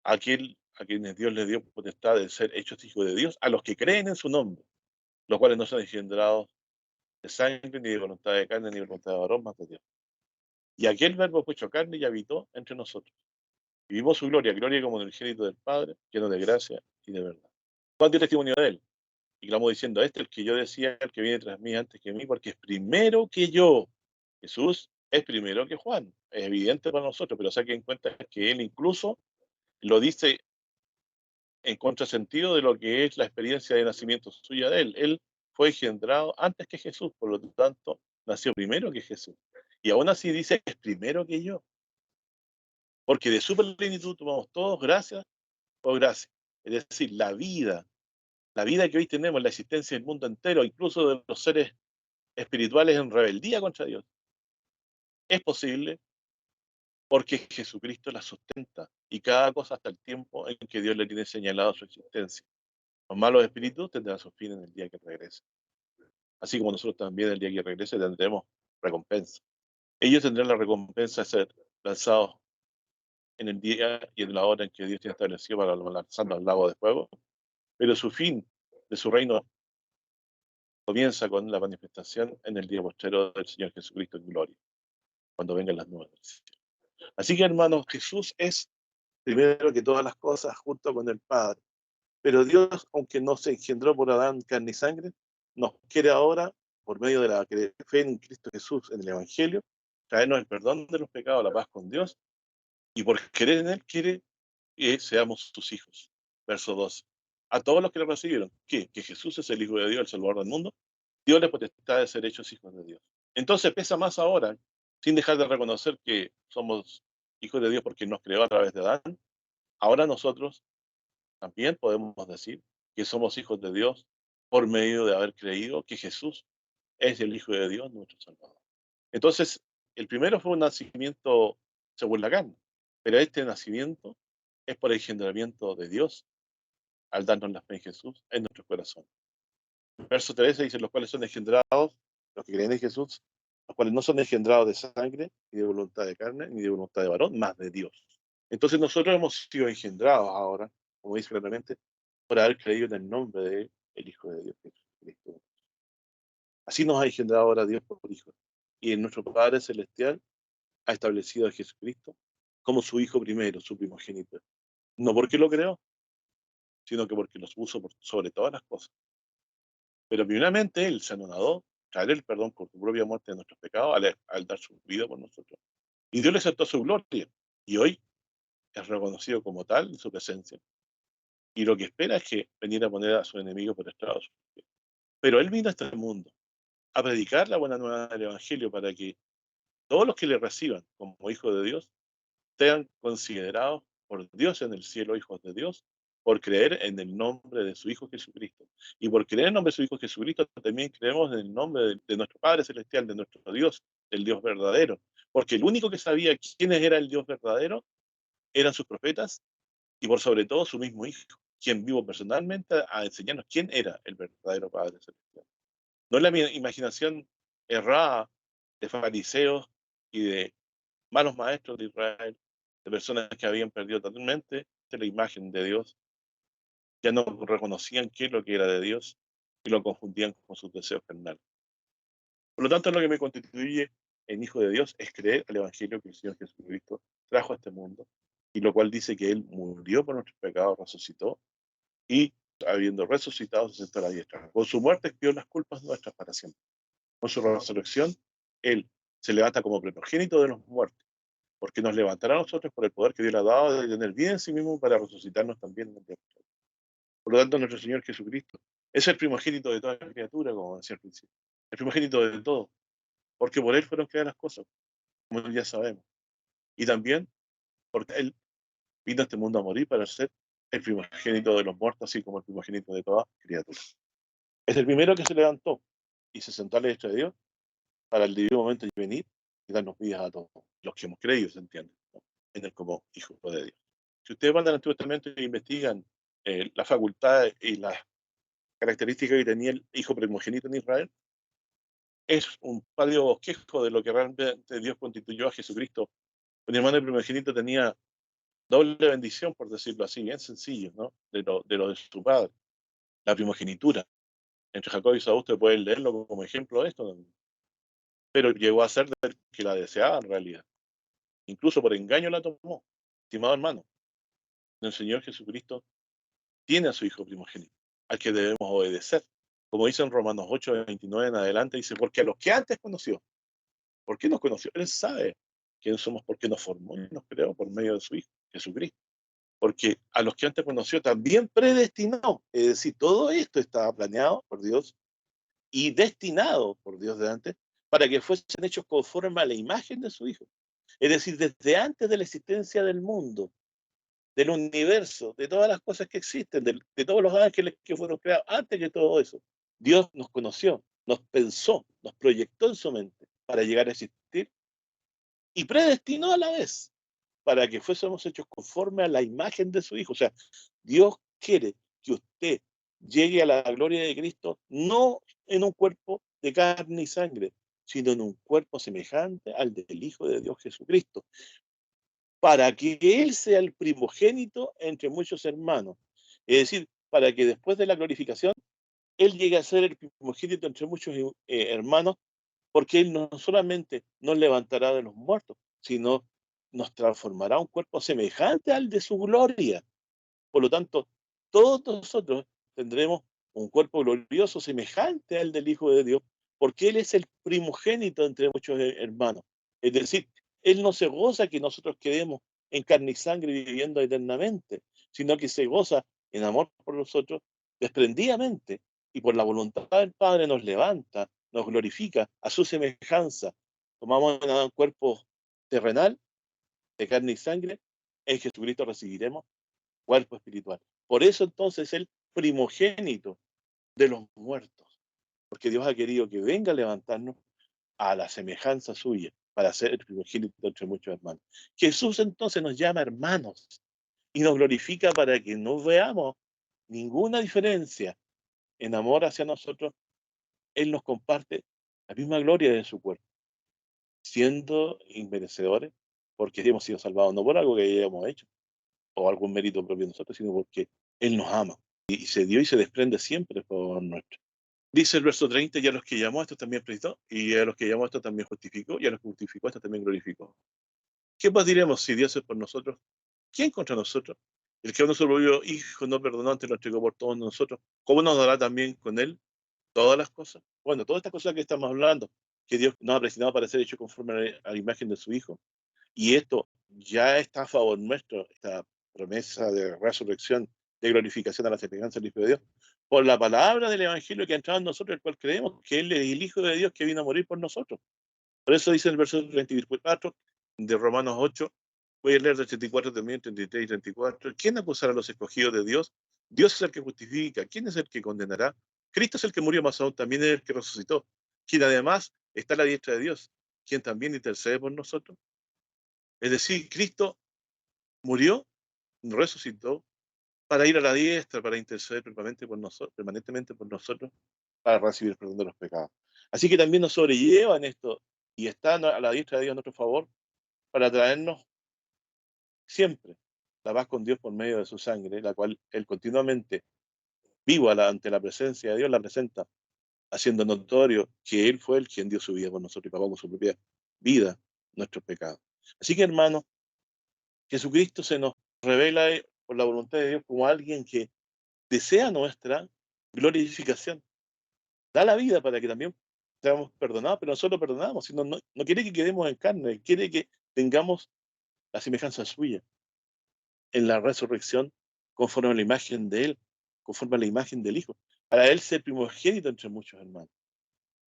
a quienes Dios les dio potestad de ser hechos hijos de Dios, a los que creen en su nombre, los cuales no son engendrados de sangre, ni de voluntad de carne, ni de voluntad de varón, más de Dios. Y aquel verbo fue hecho carne y habitó entre nosotros. Y vimos su gloria, gloria como en el Unigénito del Padre, lleno de gracia y de verdad. Juan dio testimonio de él, y clamó diciendo, este es el que yo decía, el que viene tras mí antes que mí, porque es primero que yo. Jesús es primero que Juan. Es evidente para nosotros, pero saquen en cuenta que él incluso lo dice en contrasentido de lo que es la experiencia de nacimiento suya de él. Él fue engendrado antes que Jesús, por lo tanto, nació primero que Jesús. Y aún así dice que es primero que yo, porque de su plenitud tomamos todos gracias por gracia. Es decir, la vida que hoy tenemos, la existencia del mundo entero, incluso de los seres espirituales en rebeldía contra Dios, es posible porque Jesucristo la sustenta y cada cosa hasta el tiempo en que Dios le tiene señalado su existencia. Los malos espíritus tendrán su fin en el día que regrese. Así como nosotros también el día que regrese tendremos recompensa. Ellos tendrán la recompensa de ser lanzados en el día y en la hora en que Dios tiene establecido para lanzarlos al lago de fuego, pero su fin de su reino comienza con la manifestación en el día postrero del Señor Jesucristo en gloria, cuando vengan las nubes del cielo. Así que, hermanos, Jesús es primero que todas las cosas junto con el Padre. Pero Dios, aunque no se engendró por Adán carne y sangre, nos quiere ahora por medio de la fe en Cristo Jesús, en el Evangelio, traernos el perdón de los pecados, la paz con Dios, y por querer en Él quiere que seamos sus hijos. Verso 2. A todos los que le recibieron, que Jesús es el Hijo de Dios, el Salvador del mundo, Dios les potestad de ser hechos hijos de Dios. Entonces pesa más ahora, sin dejar de reconocer que somos hijos de Dios porque nos creó a través de Adán. Ahora nosotros también podemos decir que somos hijos de Dios por medio de haber creído que Jesús es el Hijo de Dios, nuestro Salvador. Entonces, el primero fue un nacimiento según la carne, pero este nacimiento es por el engendramiento de Dios al darnos la fe en Jesús en nuestro corazón. Verso 13 dice, los cuales son engendrados, los que creen en Jesús, los cuales no son engendrados de sangre, ni de voluntad de carne, ni de voluntad de varón, más de Dios. Entonces nosotros hemos sido engendrados ahora, como dice claramente, por haber creído en el nombre de el Hijo de Dios, Jesucristo. Así nos ha engendrado ahora Dios por Hijo. Y en nuestro Padre Celestial ha establecido a Jesucristo como su Hijo primero, su primogénito. No porque lo creó, sino que porque los puso sobre todas las cosas. Pero primeramente Él se anonadó, traer el perdón por su propia muerte de nuestros pecados al dar su vida por nosotros. Y Dios le aceptó su gloria. Y hoy es reconocido como tal en su presencia. Y lo que espera es que venir a poner a su enemigo por estrado de sus pies. Pero Él vino a este mundo a predicar la buena nueva del Evangelio para que todos los que le reciban como hijo de Dios sean considerados por Dios en el cielo hijos de Dios, por creer en el nombre de su Hijo Jesucristo. Y por creer en el nombre de su Hijo Jesucristo, también creemos en el nombre de nuestro Padre Celestial, de nuestro Dios, del Dios verdadero. Porque el único que sabía quién era el Dios verdadero eran sus profetas y por sobre todo su mismo Hijo, quien vivo personalmente a enseñarnos quién era el verdadero Padre Celestial. No es la imaginación errada de fariseos y de malos maestros de Israel, de personas que habían perdido totalmente de la imagen de Dios, ya no reconocían qué es lo que era de Dios y lo confundían con sus deseos carnales. Por lo tanto, lo que me constituye en hijo de Dios es creer el Evangelio que el Señor Jesucristo trajo a este mundo, y lo cual dice que Él murió por nuestros pecados, resucitó, y habiendo resucitado se sentó a la diestra. Con su muerte expió las culpas nuestras para siempre. Con su resurrección, Él se levanta como primogénito de los muertos, porque nos levantará a nosotros por el poder que Dios le ha dado de tener vida en sí mismo para resucitarnos también en el día. Por lo tanto, nuestro Señor Jesucristo es el primogénito de toda criatura, como decía al principio. El primogénito de todo, porque por Él fueron creadas las cosas, como ya sabemos. Y también porque Él vino a este mundo a morir para ser el primogénito de los muertos, así como el primogénito de toda criatura. Es el primero que se levantó y se sentó a la derecha de Dios para el divino momento de venir y darnos vidas a todos los que hemos creído, se entiende, ¿no? En Él como Hijo de Dios. Si ustedes van al Antiguo Testamento e investigan la facultad y las características que tenía el hijo primogénito en Israel, es un pálido bosquejo de lo que realmente Dios constituyó a Jesucristo. Mi hermano el primogénito tenía doble bendición, por decirlo así, bien sencillo, ¿no? De lo de su padre, la primogenitura. Entre Jacob y Saúl usted puede leerlo como ejemplo de esto, pero llegó a ser del que la deseaba en realidad. Incluso por engaño la tomó. Estimado hermano, el Señor Jesucristo tiene a su hijo primogénito, al que debemos obedecer. Como dice en Romanos 8:29 en adelante, dice, porque a los que antes conoció, ¿por qué nos conoció? Él sabe quién somos, porque nos formó y nos creó por medio de su Hijo, Jesucristo. Porque a los que antes conoció también predestinó. Es decir, todo esto estaba planeado por Dios y destinado por Dios de antes para que fuesen hechos conforme a la imagen de su Hijo. Es decir, desde antes de la existencia del mundo, del universo, de todas las cosas que existen, de todos los ángeles que fueron creados, antes que todo eso, Dios nos conoció, nos pensó, nos proyectó en su mente para llegar a existir y predestinó a la vez para que fuésemos hechos conforme a la imagen de su Hijo. O sea, Dios quiere que usted llegue a la gloria de Cristo no en un cuerpo de carne y sangre, sino en un cuerpo semejante al del Hijo de Dios Jesucristo, para que Él sea el primogénito entre muchos hermanos. Es decir, para que después de la glorificación, Él llegue a ser el primogénito entre muchos hermanos, porque Él no solamente nos levantará de los muertos, sino nos transformará un cuerpo semejante al de su gloria. Por lo tanto, todos nosotros tendremos un cuerpo glorioso semejante al del Hijo de Dios, porque Él es el primogénito entre muchos hermanos. Es decir, Él no se goza que nosotros quedemos en carne y sangre viviendo eternamente, sino que se goza en amor por nosotros desprendidamente y por la voluntad del Padre nos levanta, nos glorifica a su semejanza. Tomamos un cuerpo terrenal de carne y sangre, en Jesucristo recibiremos cuerpo espiritual. Por eso entonces el primogénito de los muertos, porque Dios ha querido que venga a levantarnos a la semejanza suya para ser el primogénito entre muchos hermanos. Jesús entonces nos llama hermanos y nos glorifica para que no veamos ninguna diferencia en amor hacia nosotros. Él nos comparte la misma gloria de su cuerpo, siendo inmerecedores, porque hemos sido salvados no por algo que hayamos hecho o algún mérito propio de nosotros, sino porque Él nos ama y se dio y se desprende siempre por nuestro. Dice el verso 30, y a los que llamó a estos también predicó, y a los que llamó a estos también justificó, y a los que justificó a estos también glorificó. ¿Qué pues diremos si Dios es por nosotros? ¿Quién contra nosotros? El que a nuestro propio Hijo no perdonó, antes lo entregó por todos nosotros. ¿Cómo nos dará también con Él todas las cosas? Bueno, todas estas cosas que estamos hablando, que Dios nos ha predestinado para ser hecho conforme a la imagen de su Hijo. Y esto ya está a favor nuestro, esta promesa de resurrección, de glorificación a la semejanza del Hijo de Dios, por la palabra del Evangelio que ha entrado en nosotros, el cual creemos que Él es el Hijo de Dios que vino a morir por nosotros. Por eso dice el verso 34 de Romanos 8, voy a leer del 34 también, 33 y 34. ¿Quién acusará a los escogidos de Dios? Dios es el que justifica. ¿Quién es el que condenará? Cristo es el que murió, más aún también es el que resucitó, quien además está a la diestra de Dios, quien también intercede por nosotros. Es decir, Cristo murió, resucitó, para ir a la diestra, para interceder permanentemente por nosotros, para recibir el perdón de los pecados. Así que también nos sobrelleva en esto y está a la diestra de Dios a nuestro favor para traernos siempre la paz con Dios por medio de su sangre, la cual Él continuamente, vivo ante la presencia de Dios, la presenta, haciendo notorio que Él fue el quien dio su vida por nosotros y pagó con su propia vida nuestros pecados. Así que, hermanos, Jesucristo se nos revela por la voluntad de Dios como alguien que desea nuestra glorificación. Da la vida para que también seamos perdonados, pero no solo perdonamos, sino no quiere que quedemos en carne, quiere que tengamos la semejanza suya en la resurrección, conforme a la imagen de Él, conforme a la imagen del Hijo. Para Él ser primogénito entre muchos hermanos.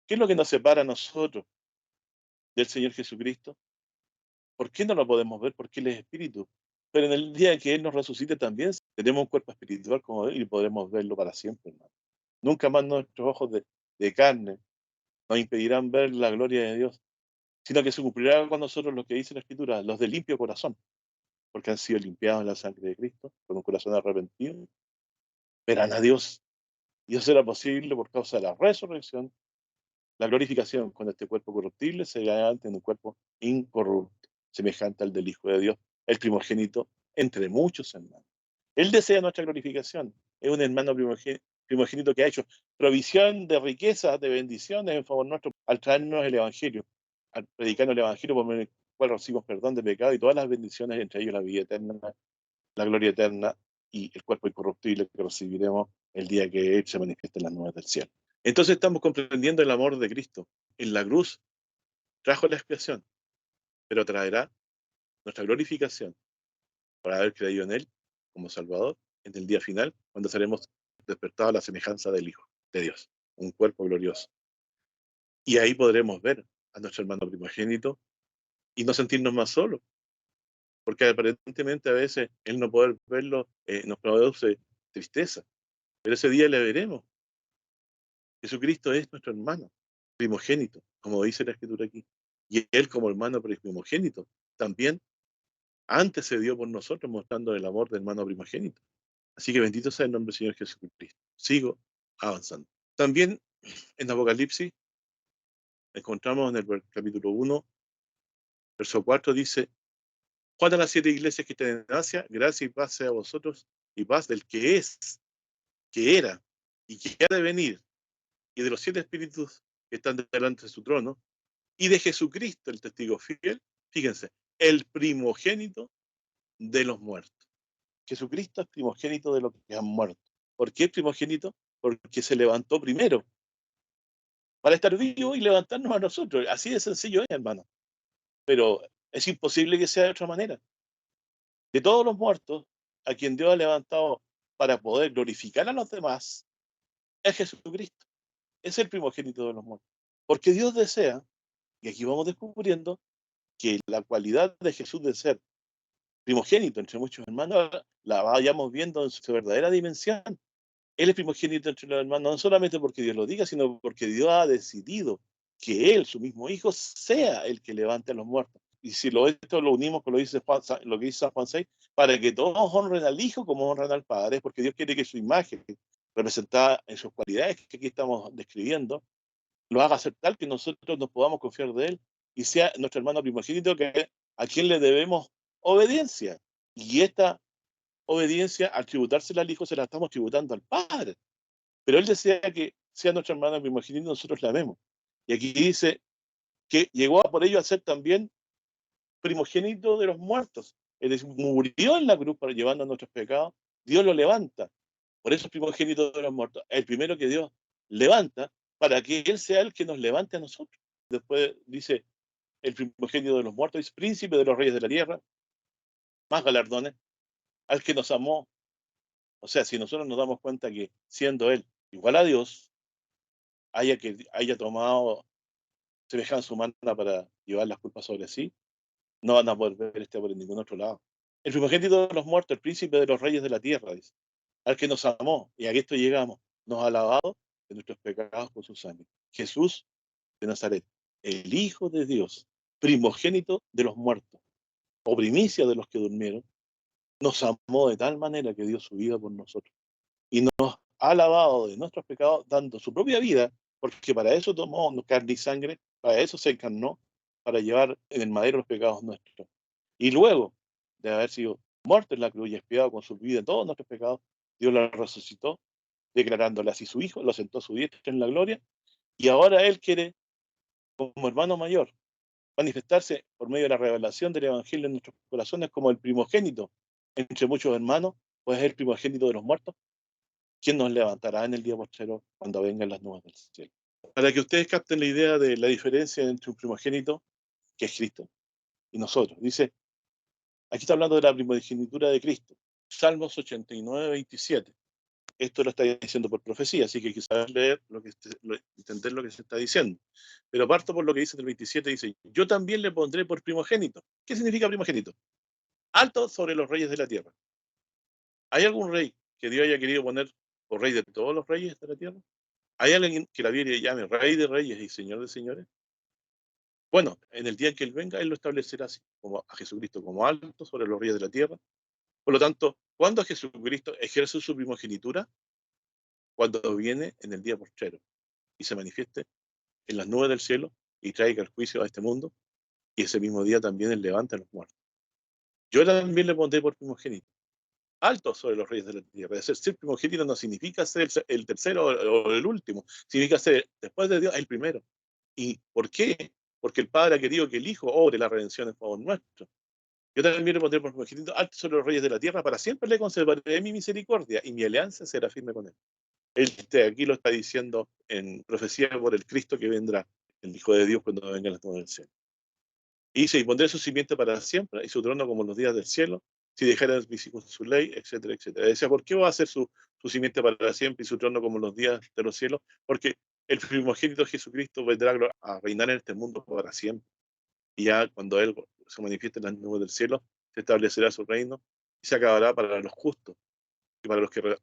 ¿Qué es lo que nos separa a nosotros del Señor Jesucristo? ¿Por qué no lo podemos ver? Porque Él es espíritu. Pero en el día que Él nos resucite también tenemos un cuerpo espiritual como Él y podremos verlo para siempre, hermano. Nunca más nuestros ojos de carne nos impedirán ver la gloria de Dios, sino que se cumplirá con nosotros lo que dice la Escritura, los de limpio corazón, porque han sido limpiados en la sangre de Cristo, con un corazón arrepentido, verán a Dios. Y eso será posible por causa de la resurrección, la glorificación, cuando este cuerpo corruptible se levante en un cuerpo incorrupto, semejante al del Hijo de Dios, el primogénito entre muchos hermanos. Él desea nuestra glorificación. Es un hermano primogénito que ha hecho provisión de riquezas, de bendiciones en favor nuestro, al traernos el Evangelio, al predicarnos el Evangelio por el cual recibimos perdón de pecado y todas las bendiciones, entre ellos la vida eterna, la gloria eterna y el cuerpo incorruptible que recibiremos el día que Él se manifieste en las nubes del cielo. Entonces estamos comprendiendo el amor de Cristo. En la cruz trajo la expiación, pero traerá nuestra glorificación por haber creído en Él como Salvador en el día final, cuando seremos despertados a la semejanza del Hijo de Dios, un cuerpo glorioso. Y ahí podremos ver a nuestro hermano primogénito y no sentirnos más solos, porque aparentemente a veces el no poder verlo nos produce tristeza, pero ese día le veremos. Jesucristo es nuestro hermano primogénito, como dice la Escritura aquí. Y Él como hermano primogénito también antes se dio por nosotros mostrando el amor del hermano primogénito. Así que bendito sea el nombre del Señor Jesucristo. Sigo avanzando. También en Apocalipsis encontramos en el capítulo 1, verso 4, dice: Juan a las 7 iglesias que están en Asia, gracia y paz sea a vosotros, y paz del que es, que era y que ha de venir, y de los 7 espíritus que están delante de su trono, y de Jesucristo, el testigo fiel, fíjense, el primogénito de los muertos. Jesucristo es primogénito de los que han muerto. ¿Por qué es primogénito? Porque se levantó primero. para estar vivos y levantarnos a nosotros. Así de sencillo es, hermano. Pero es imposible que sea de otra manera. De todos los muertos, a quien Dios ha levantado para poder glorificar a los demás, es Jesucristo. Es el primogénito de los muertos. Porque Dios desea, y aquí vamos descubriendo, que la cualidad de Jesús de ser primogénito entre muchos hermanos la vayamos viendo en su verdadera dimensión. Él es primogénito entre los hermanos, no solamente porque Dios lo diga, sino porque Dios ha decidido que Él, su mismo Hijo, sea el que levante a los muertos. Y si esto lo unimos con lo que dice San Juan 6, para que todos honren al Hijo como honran al Padre, porque Dios quiere que su imagen, representada en sus cualidades que aquí estamos describiendo, lo haga ser tal que nosotros nos podamos confiar de Él y sea nuestro hermano primogénito a quien le debemos obediencia. Y esta obediencia, al tributársela al Hijo, se la estamos tributando al Padre. Pero Él desea que sea nuestro hermano primogénito y nosotros la amemos. Y aquí dice que llegó por ello a ser también primogénito de los muertos. Es decir, murió en la cruz para llevando nuestros pecados. Dios lo levanta. Por eso es primogénito de los muertos. El primero que Dios levanta para que Él sea el que nos levante a nosotros. Después dice el primogénito de los muertos, es príncipe de los reyes de la tierra, más galardones, al que nos amó. O sea, si nosotros nos damos cuenta que siendo Él igual a Dios, haya tomado semejanza humana para llevar las culpas sobre sí, no van a poder ver este por ningún otro lado. El primogénito de los muertos, el príncipe de los reyes de la tierra, dice, al que nos amó, y a esto llegamos, nos ha lavado de nuestros pecados con su sangre. Jesús de Nazaret, el Hijo de Dios, primogénito de los muertos, o primicia de los que durmieron, nos amó de tal manera que dio su vida por nosotros. Y nos ha lavado de nuestros pecados dando su propia vida, porque para eso tomó carne y sangre, para eso se encarnó, para llevar en el madero los pecados nuestros. Y luego de haber sido muerto en la cruz y expiado con su vida en todos nuestros pecados, Dios lo resucitó, declarándole así su Hijo, lo sentó a su diestra en la gloria, y ahora Él quiere, como hermano mayor, manifestarse por medio de la revelación del Evangelio en nuestros corazones como el primogénito entre muchos hermanos, pues es el primogénito de los muertos, quien nos levantará en el día postrero cuando vengan las nubes del cielo. Para que ustedes capten la idea de la diferencia entre un primogénito, que es Cristo, y nosotros. Dice, aquí está hablando de la primogenitura de Cristo. Salmos 89, 27. Esto lo está diciendo por profecía, así que hay que saber leer entender lo que se está diciendo. Pero parto por lo que dice el 27, dice, yo también le pondré por primogénito. ¿Qué significa primogénito? Alto sobre los reyes de la tierra. ¿Hay algún rey que Dios haya querido poner por rey de todos los reyes de la tierra? ¿Hay alguien que la Biblia llame Rey de Reyes y Señor de Señores? Bueno, en el día en que Él venga, Él lo establecerá así, como a Jesucristo como alto sobre los reyes de la tierra. Por lo tanto, ¿cuándo Jesucristo ejerce su primogenitura? Cuando viene en el día postrero y se manifieste en las nubes del cielo y traiga el juicio a este mundo, y ese mismo día también Él levanta a los muertos. Yo también le pondré por primogénito, alto sobre los reyes de la tierra. Es decir, ser primogénito no significa ser el tercero o el último, significa ser, después de Dios, el primero. ¿Y por qué? Porque el Padre ha querido que el Hijo obre la redención en favor nuestro. Yo también le pondré por primogénito alto sobre los reyes de la tierra, para siempre le conservaré mi misericordia y mi alianza será firme con él. Aquí lo está diciendo en profecía por el Cristo que vendrá, el Hijo de Dios cuando venga las nubes del cielo. Y dice, y pondré su simiente para siempre y su trono como los días del cielo, si dejaran mis hijos su ley, etcétera, etcétera. Decía, ¿por qué va a ser su simiente para siempre y su trono como los días de los cielos? Porque el primogénito Jesucristo vendrá a reinar en este mundo para siempre. Y ya cuando Él se manifieste en las nubes del cielo, se establecerá su reino y se acabará para los justos y para los que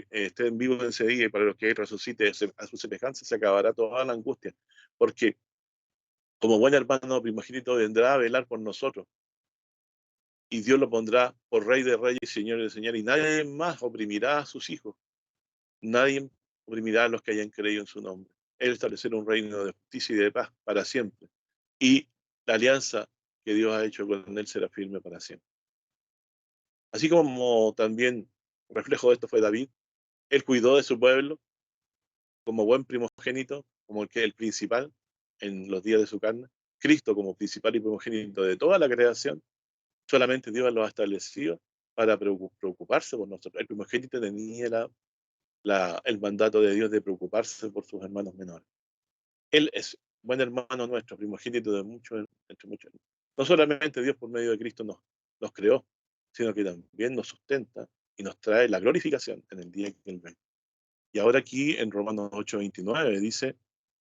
estén vivos en ese día y para los que Él resucite a su semejanza, se acabará toda la angustia. Porque como buen hermano primogénito vendrá a velar por nosotros y Dios lo pondrá por Rey de Reyes y Señor de Señores, y nadie más oprimirá a sus hijos, nadie oprimirá a los que hayan creído en su nombre. Él establecerá un reino de justicia y de paz para siempre, y la alianza que Dios ha hecho con él será firme para siempre. Así como también reflejo de esto fue David, él cuidó de su pueblo como buen primogénito, como el principal en los días de su carne. Cristo como principal y primogénito de toda la creación, solamente Dios lo ha establecido para preocuparse por nosotros. El primogénito tenía el mandato de Dios de preocuparse por sus hermanos menores. Él es buen hermano nuestro, primogénito de muchos, entre muchos. No solamente Dios por medio de Cristo nos creó, sino que también nos sustenta y nos trae la glorificación en el día que Él venga. Y ahora aquí en Romanos 8:29 dice,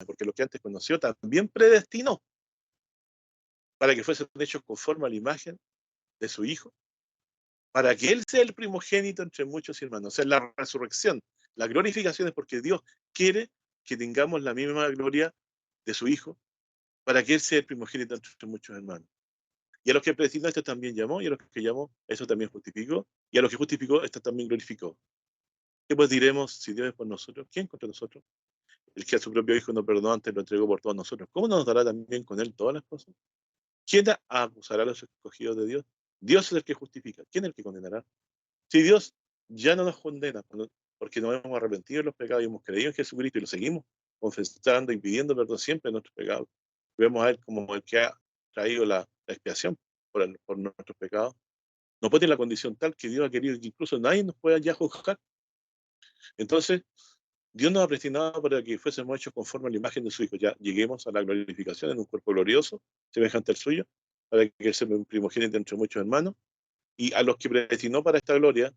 porque lo que antes conoció también predestinó para que fuesen hechos conforme a la imagen de su Hijo, para que Él sea el primogénito entre muchos hermanos. O sea, la resurrección, la glorificación es porque Dios quiere que tengamos la misma gloria de su Hijo, para que Él sea el primogénito entre muchos hermanos. Y a los que predestinó, esto también llamó, y a los que llamó, eso también justificó, y a los que justificó, esto también glorificó. ¿Qué pues diremos si Dios es por nosotros? ¿Quién contra nosotros? El que a su propio Hijo nos perdonó antes lo entregó por todos nosotros. ¿Cómo no nos dará también con Él todas las cosas? ¿Quién acusará a los escogidos de Dios? Dios es el que justifica. ¿Quién es el que condenará? Si Dios ya no nos condena porque nos hemos arrepentido de los pecados y hemos creído en Jesucristo y lo seguimos confesando y pidiendo perdón siempre de nuestros pecados, vemos a Él como el que ha traído la expiación por nuestros pecados. No puede tener la condición tal que Dios ha querido que incluso nadie nos pueda ya juzgar. Entonces, Dios nos ha predestinado para que fuésemos hechos conforme a la imagen de su Hijo. Ya lleguemos a la glorificación en un cuerpo glorioso, semejante al suyo, para que Él sea un primogénito entre muchos hermanos. Y a los que predestinó para esta gloria,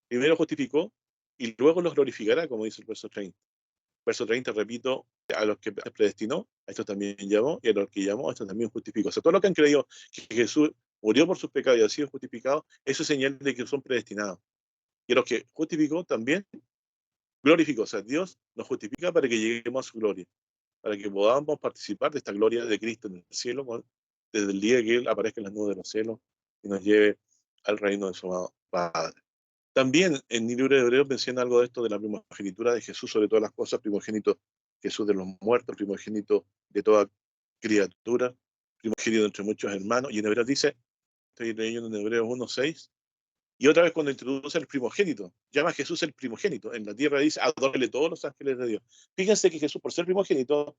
primero justificó y luego los glorificará, como dice el verso 30. Verso 30, repito, a los que predestinó, a estos también llamó, y a los que llamó, a estos también justificó. O sea, todos los que han creído que Jesús murió por sus pecados y ha sido justificado, eso es señal de que son predestinados. Y a los que justificó también glorificó. O sea, Dios nos justifica para que lleguemos a su gloria, para que podamos participar de esta gloria de Cristo en el cielo, desde el día que Él aparezca en las nubes de los cielos y nos lleve al reino de su amado Padre. También en el libro de Hebreos menciona algo de esto de la primogenitura de Jesús sobre todas las cosas, primogénito Jesús de los muertos, primogénito de toda criatura, primogénito entre muchos hermanos. Y en Hebreos dice, estoy leyendo en Hebreos 1:6, y otra vez cuando introduce el primogénito, llama a Jesús el primogénito. En la tierra dice, adórele todos los ángeles de Dios. Fíjense que Jesús, por ser primogénito,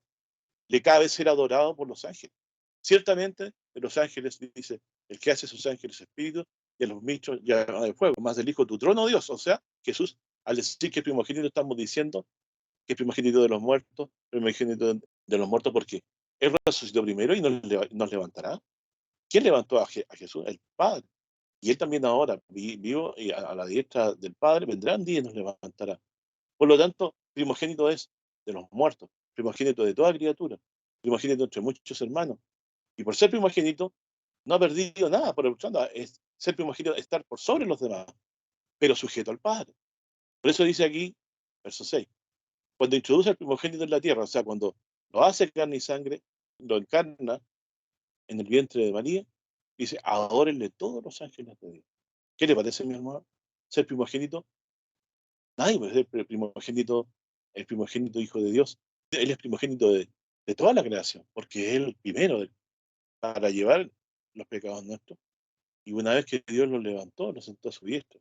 le cabe ser adorado por los ángeles. Ciertamente, de los ángeles dice, el que hace sus ángeles espíritus y a los ministros llama de fuego, más del Hijo tu trono, Dios. O sea, Jesús, al decir que es primogénito, estamos diciendo que es primogénito de los muertos, primogénito de los muertos, porque Él resucitó primero y nos levantará. ¿Quién levantó a Jesús? El Padre. Y Él también ahora, vivo y a la diestra del Padre, vendrá un día y nos levantará. Por lo tanto, primogénito es de los muertos, primogénito de toda criatura, primogénito entre muchos hermanos. Y por ser primogénito, no ha perdido nada, por el contrario, es ser primogénito, estar por sobre los demás, pero sujeto al Padre. Por eso dice aquí, verso 6, cuando introduce al primogénito en la tierra, o sea, cuando lo hace carne y sangre, lo encarna en el vientre de María, dice, adórenle todos los ángeles de Dios. ¿Qué le parece, mi hermano? Ser primogénito, nadie puede ser primogénito, el primogénito hijo de Dios. Él es primogénito de toda la creación, porque es el primero para llevar los pecados nuestros. Y una vez que Dios lo levantó, lo sentó a su diestra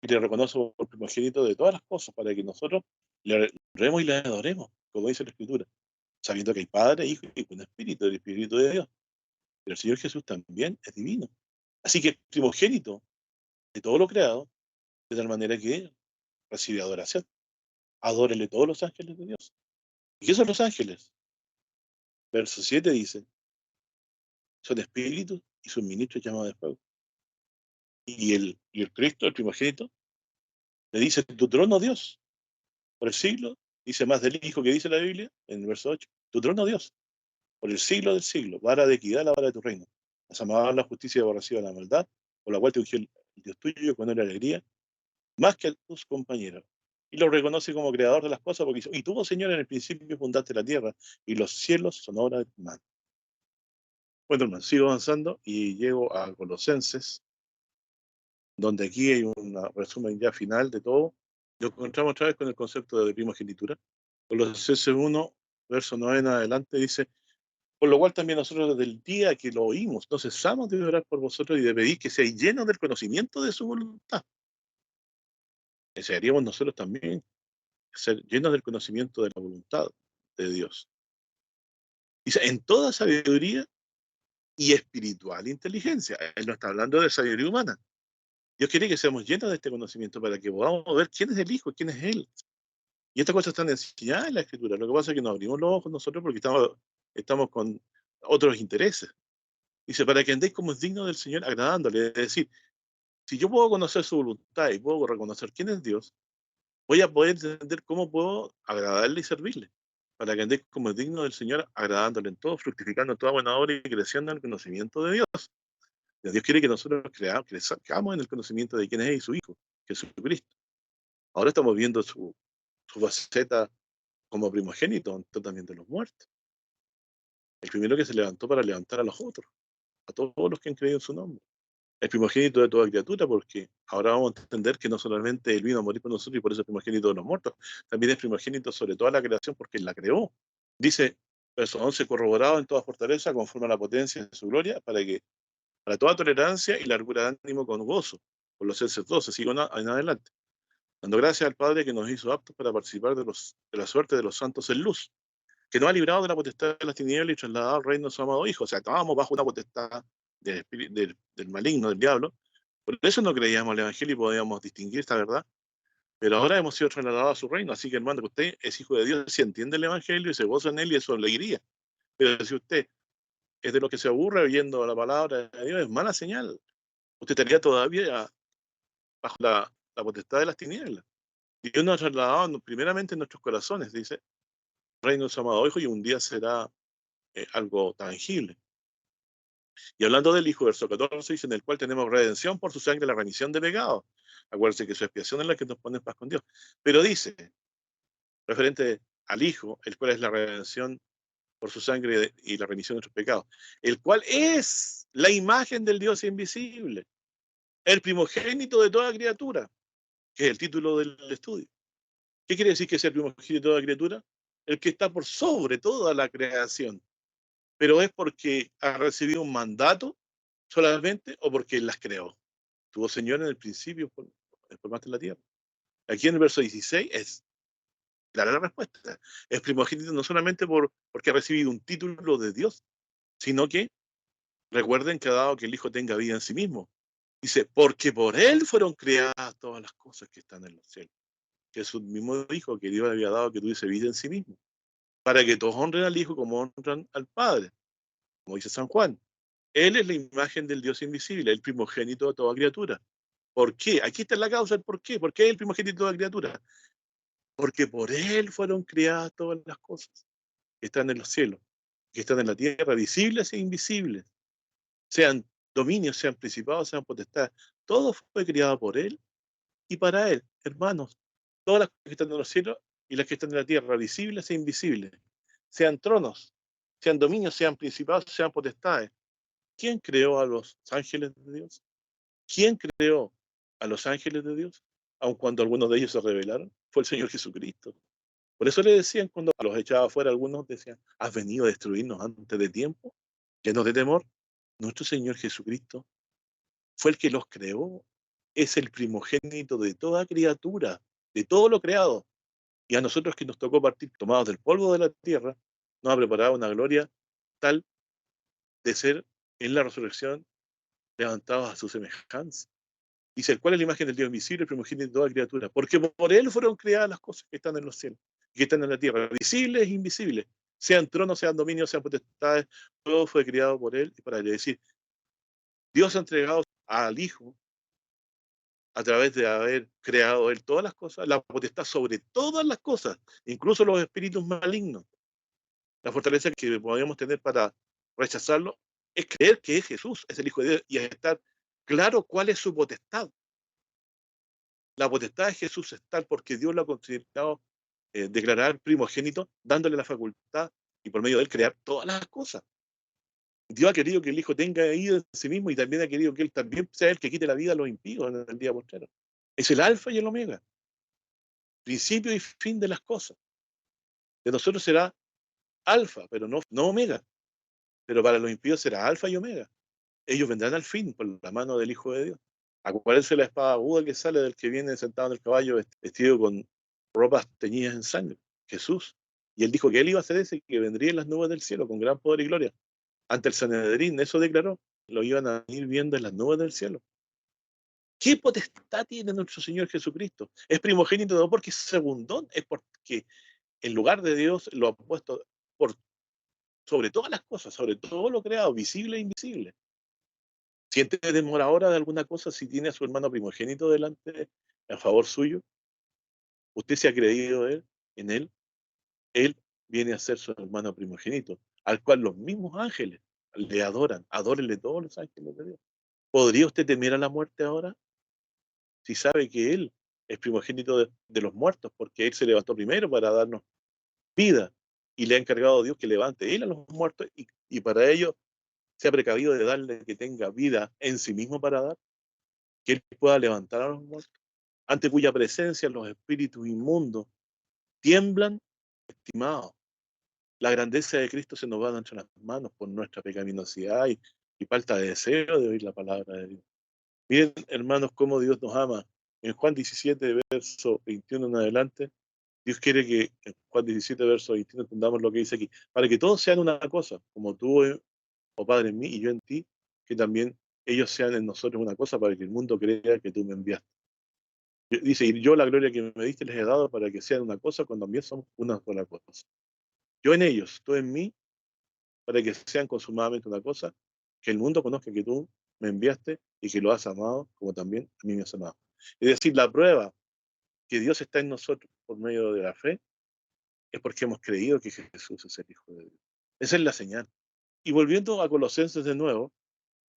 y le reconoce por primogénito de todas las cosas para que nosotros le honremos y le adoremos, como dice la Escritura, sabiendo que hay Padre, Hijo y un Espíritu, el Espíritu de Dios. Pero el Señor Jesús también es divino. Así que primogénito de todo lo creado, de tal manera que recibe adoración. Adórele todos los ángeles de Dios. ¿Y qué son los ángeles? Verso 7 dice, son espíritus y sus ministros llamados de fuego. Y el Cristo, el primogénito, le dice, tu trono, Dios, por el siglo, dice más del Hijo que dice la Biblia, en el verso 8, tu trono, Dios, por el siglo del siglo, vara de equidad, la vara de tu reino. Has amado la justicia y aborrecido la maldad, por la cual te ungió el Dios tuyo con la alegría, más que a tus compañeros. Y lo reconoce como creador de las cosas, porque dice, y tú, Señor, en el principio fundaste la tierra, y los cielos son obra de tu mano. Bueno, hermano, sigo avanzando y llego a Colosenses, donde aquí hay un resumen ya final de todo. Lo encontramos otra vez con el concepto de primogenitura. Colosenses 1, verso 9 en adelante, dice, por lo cual también nosotros desde el día que lo oímos, no cesamos de orar por vosotros y de pedir que seáis llenos del conocimiento de su voluntad. Desearíamos nosotros también ser llenos del conocimiento de la voluntad de Dios. Dice, en toda sabiduría y espiritual inteligencia. Él no está hablando de sabiduría humana. Dios quiere que seamos llenos de este conocimiento para que podamos ver quién es el Hijo, quién es Él. Y estas cosas están enseñadas en la Escritura. Lo que pasa es que nos abrimos los ojos nosotros porque estamos con otros intereses. Dice, para que andéis como es digno del Señor, agradándole. Es decir, si yo puedo conocer su voluntad y puedo reconocer quién es Dios, voy a poder entender cómo puedo agradarle y servirle. Para que andéis como es digno del Señor, agradándole en todo, fructificando toda buena obra y creciendo en el conocimiento de Dios. Dios quiere que nosotros crezcamos en el conocimiento de quién es y su Hijo, Jesucristo. Ahora estamos viendo su faceta como primogénito también de los muertos. El primero que se levantó para levantar a los otros, a todos los que han creído en su nombre. El primogénito de toda criatura, porque ahora vamos a entender que no solamente Él vino a morir por nosotros y por eso es primogénito de los muertos, también es primogénito sobre toda la creación porque Él la creó. Dice, verso 11, corroborado en toda fortaleza conforme a la potencia de su gloria, para toda tolerancia y largura de ánimo con gozo. Colosenses 12, sigo en adelante. Dando gracias al Padre que nos hizo aptos para participar de la suerte de los santos en luz, que nos ha librado de la potestad de las tinieblas y trasladado al reino de su amado Hijo. O sea, estábamos bajo una potestad del maligno, del diablo. Por eso no creíamos el Evangelio y podíamos distinguir esta verdad. Pero ahora hemos sido trasladados a su reino. Así que, hermano, que usted es hijo de Dios, si entiende el Evangelio y se goza en él y eso le alegría. Pero si usted es de los que se aburre oyendo la palabra de Dios, es mala señal. Usted estaría todavía bajo la potestad de las tinieblas. Dios nos ha trasladado primeramente en nuestros corazones, dice, reino de su amado Hijo, y un día será algo tangible. Y hablando del Hijo, verso 14, dice, en el cual tenemos redención por su sangre, la remisión de pecados. Acuérdense que su expiación es la que nos pone en paz con Dios. Pero dice, referente al Hijo, el cual es la redención por su sangre y la remisión de nuestros pecados, el cual es la imagen del Dios invisible, el primogénito de toda criatura, que es el título del estudio. ¿Qué quiere decir que es el primogénito de toda criatura? El que está por sobre toda la creación. Pero es porque ha recibido un mandato solamente o porque las creó. Tuvo Señor en el principio, formaste la tierra. Aquí en el verso 16 es clara la respuesta. Es primogénito no solamente porque ha recibido un título de Dios, sino que recuerden que ha dado que el Hijo tenga vida en sí mismo. Dice, porque por Él fueron creadas todas las cosas que están en los cielos. Jesús mismo dijo que Dios le había dado que tuviese vida en sí mismo, para que todos honren al Hijo como honran al Padre, como dice San Juan. Él es la imagen del Dios invisible, el primogénito de toda criatura. ¿Por qué? Aquí está la causa del por qué. ¿Por qué es el primogénito de toda criatura? Porque por Él fueron creadas todas las cosas que están en los cielos, que están en la tierra, visibles e invisibles, sean dominios, sean principados, sean potestades. Todo fue creado por Él y para Él, hermanos. Todas las que están en los cielos y las que están en la tierra, visibles e invisibles, sean tronos, sean dominios, sean principados, sean potestades. ¿Quién creó a los ángeles de Dios? ¿Quién creó a los ángeles de Dios? Aun cuando algunos de ellos se rebelaron, fue el Señor Jesucristo. Por eso le decían cuando los echaba afuera, algunos decían, ¿has venido a destruirnos antes de tiempo? Llenos de temor. Nuestro Señor Jesucristo fue el que los creó. Es el primogénito de toda criatura, de todo lo creado. Y a nosotros que nos tocó partir tomados del polvo de la tierra, nos ha preparado una gloria tal de ser en la resurrección levantados a su semejanza. Dice, ¿cuál es la imagen del Dios invisible, el primogénito de toda criatura? Porque por Él fueron creadas las cosas que están en los cielos, que están en la tierra, visibles e invisibles, sean tronos, sean dominios, sean potestades, todo fue creado por Él y para Él. Es decir, Dios ha entregado al Hijo, a través de haber creado Él todas las cosas, la potestad sobre todas las cosas, incluso los espíritus malignos. La fortaleza que podemos tener para rechazarlo es creer que es Jesús, es el Hijo de Dios, y estar claro cuál es su potestad. La potestad de Jesús es tal porque Dios lo ha considerado declarar primogénito, dándole la facultad y por medio de él crear todas las cosas. Dios ha querido que el Hijo tenga vida en sí mismo y también ha querido que él también sea el que quite la vida a los impíos en el día postrero. Es el alfa y el omega, principio y fin de las cosas. De nosotros será alfa, pero no omega. Pero para los impíos será alfa y omega. Ellos vendrán al fin por la mano del Hijo de Dios. Acuérdense la espada aguda que sale del que viene sentado en el caballo vestido con ropas teñidas en sangre, Jesús. Y él dijo que él iba a hacer ese, que vendría en las nubes del cielo con gran poder y gloria. Ante el Sanedrín, eso declaró, lo iban a ir viendo en las nubes del cielo. ¿Qué potestad tiene nuestro Señor Jesucristo? Es primogénito no porque es segundón, es que en lugar de Dios lo ha puesto por sobre todas las cosas, sobre todo lo creado, visible e invisible. ¿Siente temor ahora de alguna cosa si tiene a su hermano primogénito delante a favor suyo? ¿Usted se ha creído en él? Él viene a ser su hermano primogénito, al cual los mismos ángeles le adoran. Adórenle todos los ángeles de Dios. ¿Podría usted temer a la muerte ahora si sabe que Él es primogénito de los muertos? Porque Él se levantó primero para darnos vida y le ha encargado a Dios que levante Él a los muertos y para ello se ha precavido de darle que tenga vida en sí mismo para dar, que Él pueda levantar a los muertos, ante cuya presencia los espíritus inmundos tiemblan, estimados. La grandeza de Cristo se nos va a entre las manos por nuestra pecaminosidad y falta de deseo de oír la palabra de Dios. Miren, hermanos, cómo Dios nos ama. En Juan 17, verso 21 en adelante, Dios quiere que en Juan 17, verso 21 entendamos lo que dice aquí. Para que todos sean una cosa, como tú, oh Padre, en mí y yo en ti, que también ellos sean en nosotros una cosa, para que el mundo crea que tú me enviaste. Dice, y yo la gloria que me diste les he dado para que sean una cosa cuando también somos una sola cosa. Yo en ellos, tú en mí, para que sean consumadamente una cosa, que el mundo conozca que tú me enviaste y que lo has amado como también a mí me has amado. Es decir, la prueba que Dios está en nosotros por medio de la fe es porque hemos creído que Jesús es el Hijo de Dios. Esa es la señal. Y volviendo a Colosenses de nuevo,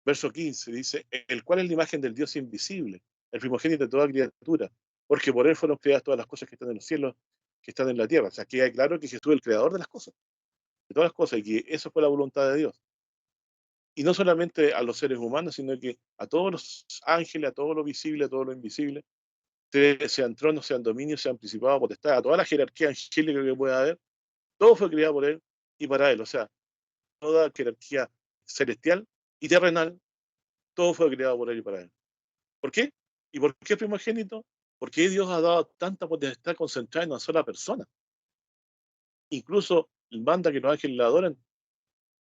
verso 15 dice, el cual es la imagen del Dios invisible, el primogénito de toda criatura, porque por él fueron creadas todas las cosas que están en los cielos, que están en la tierra. O sea, queda claro que Jesús es el creador de las cosas, de todas las cosas, y que eso fue la voluntad de Dios. Y no solamente a los seres humanos, sino que a todos los ángeles, a todo lo visible, a todo lo invisible, sean tronos, sean dominios, sean principados, potestades, a toda la jerarquía angélica que pueda haber, todo fue creado por él y para él. O sea, toda jerarquía celestial y terrenal, todo fue creado por él y para él. ¿Por qué? ¿Y por qué primogénito? Porque Dios ha dado tanta potestad concentrada en una sola persona. Incluso manda que los ángeles le adoren.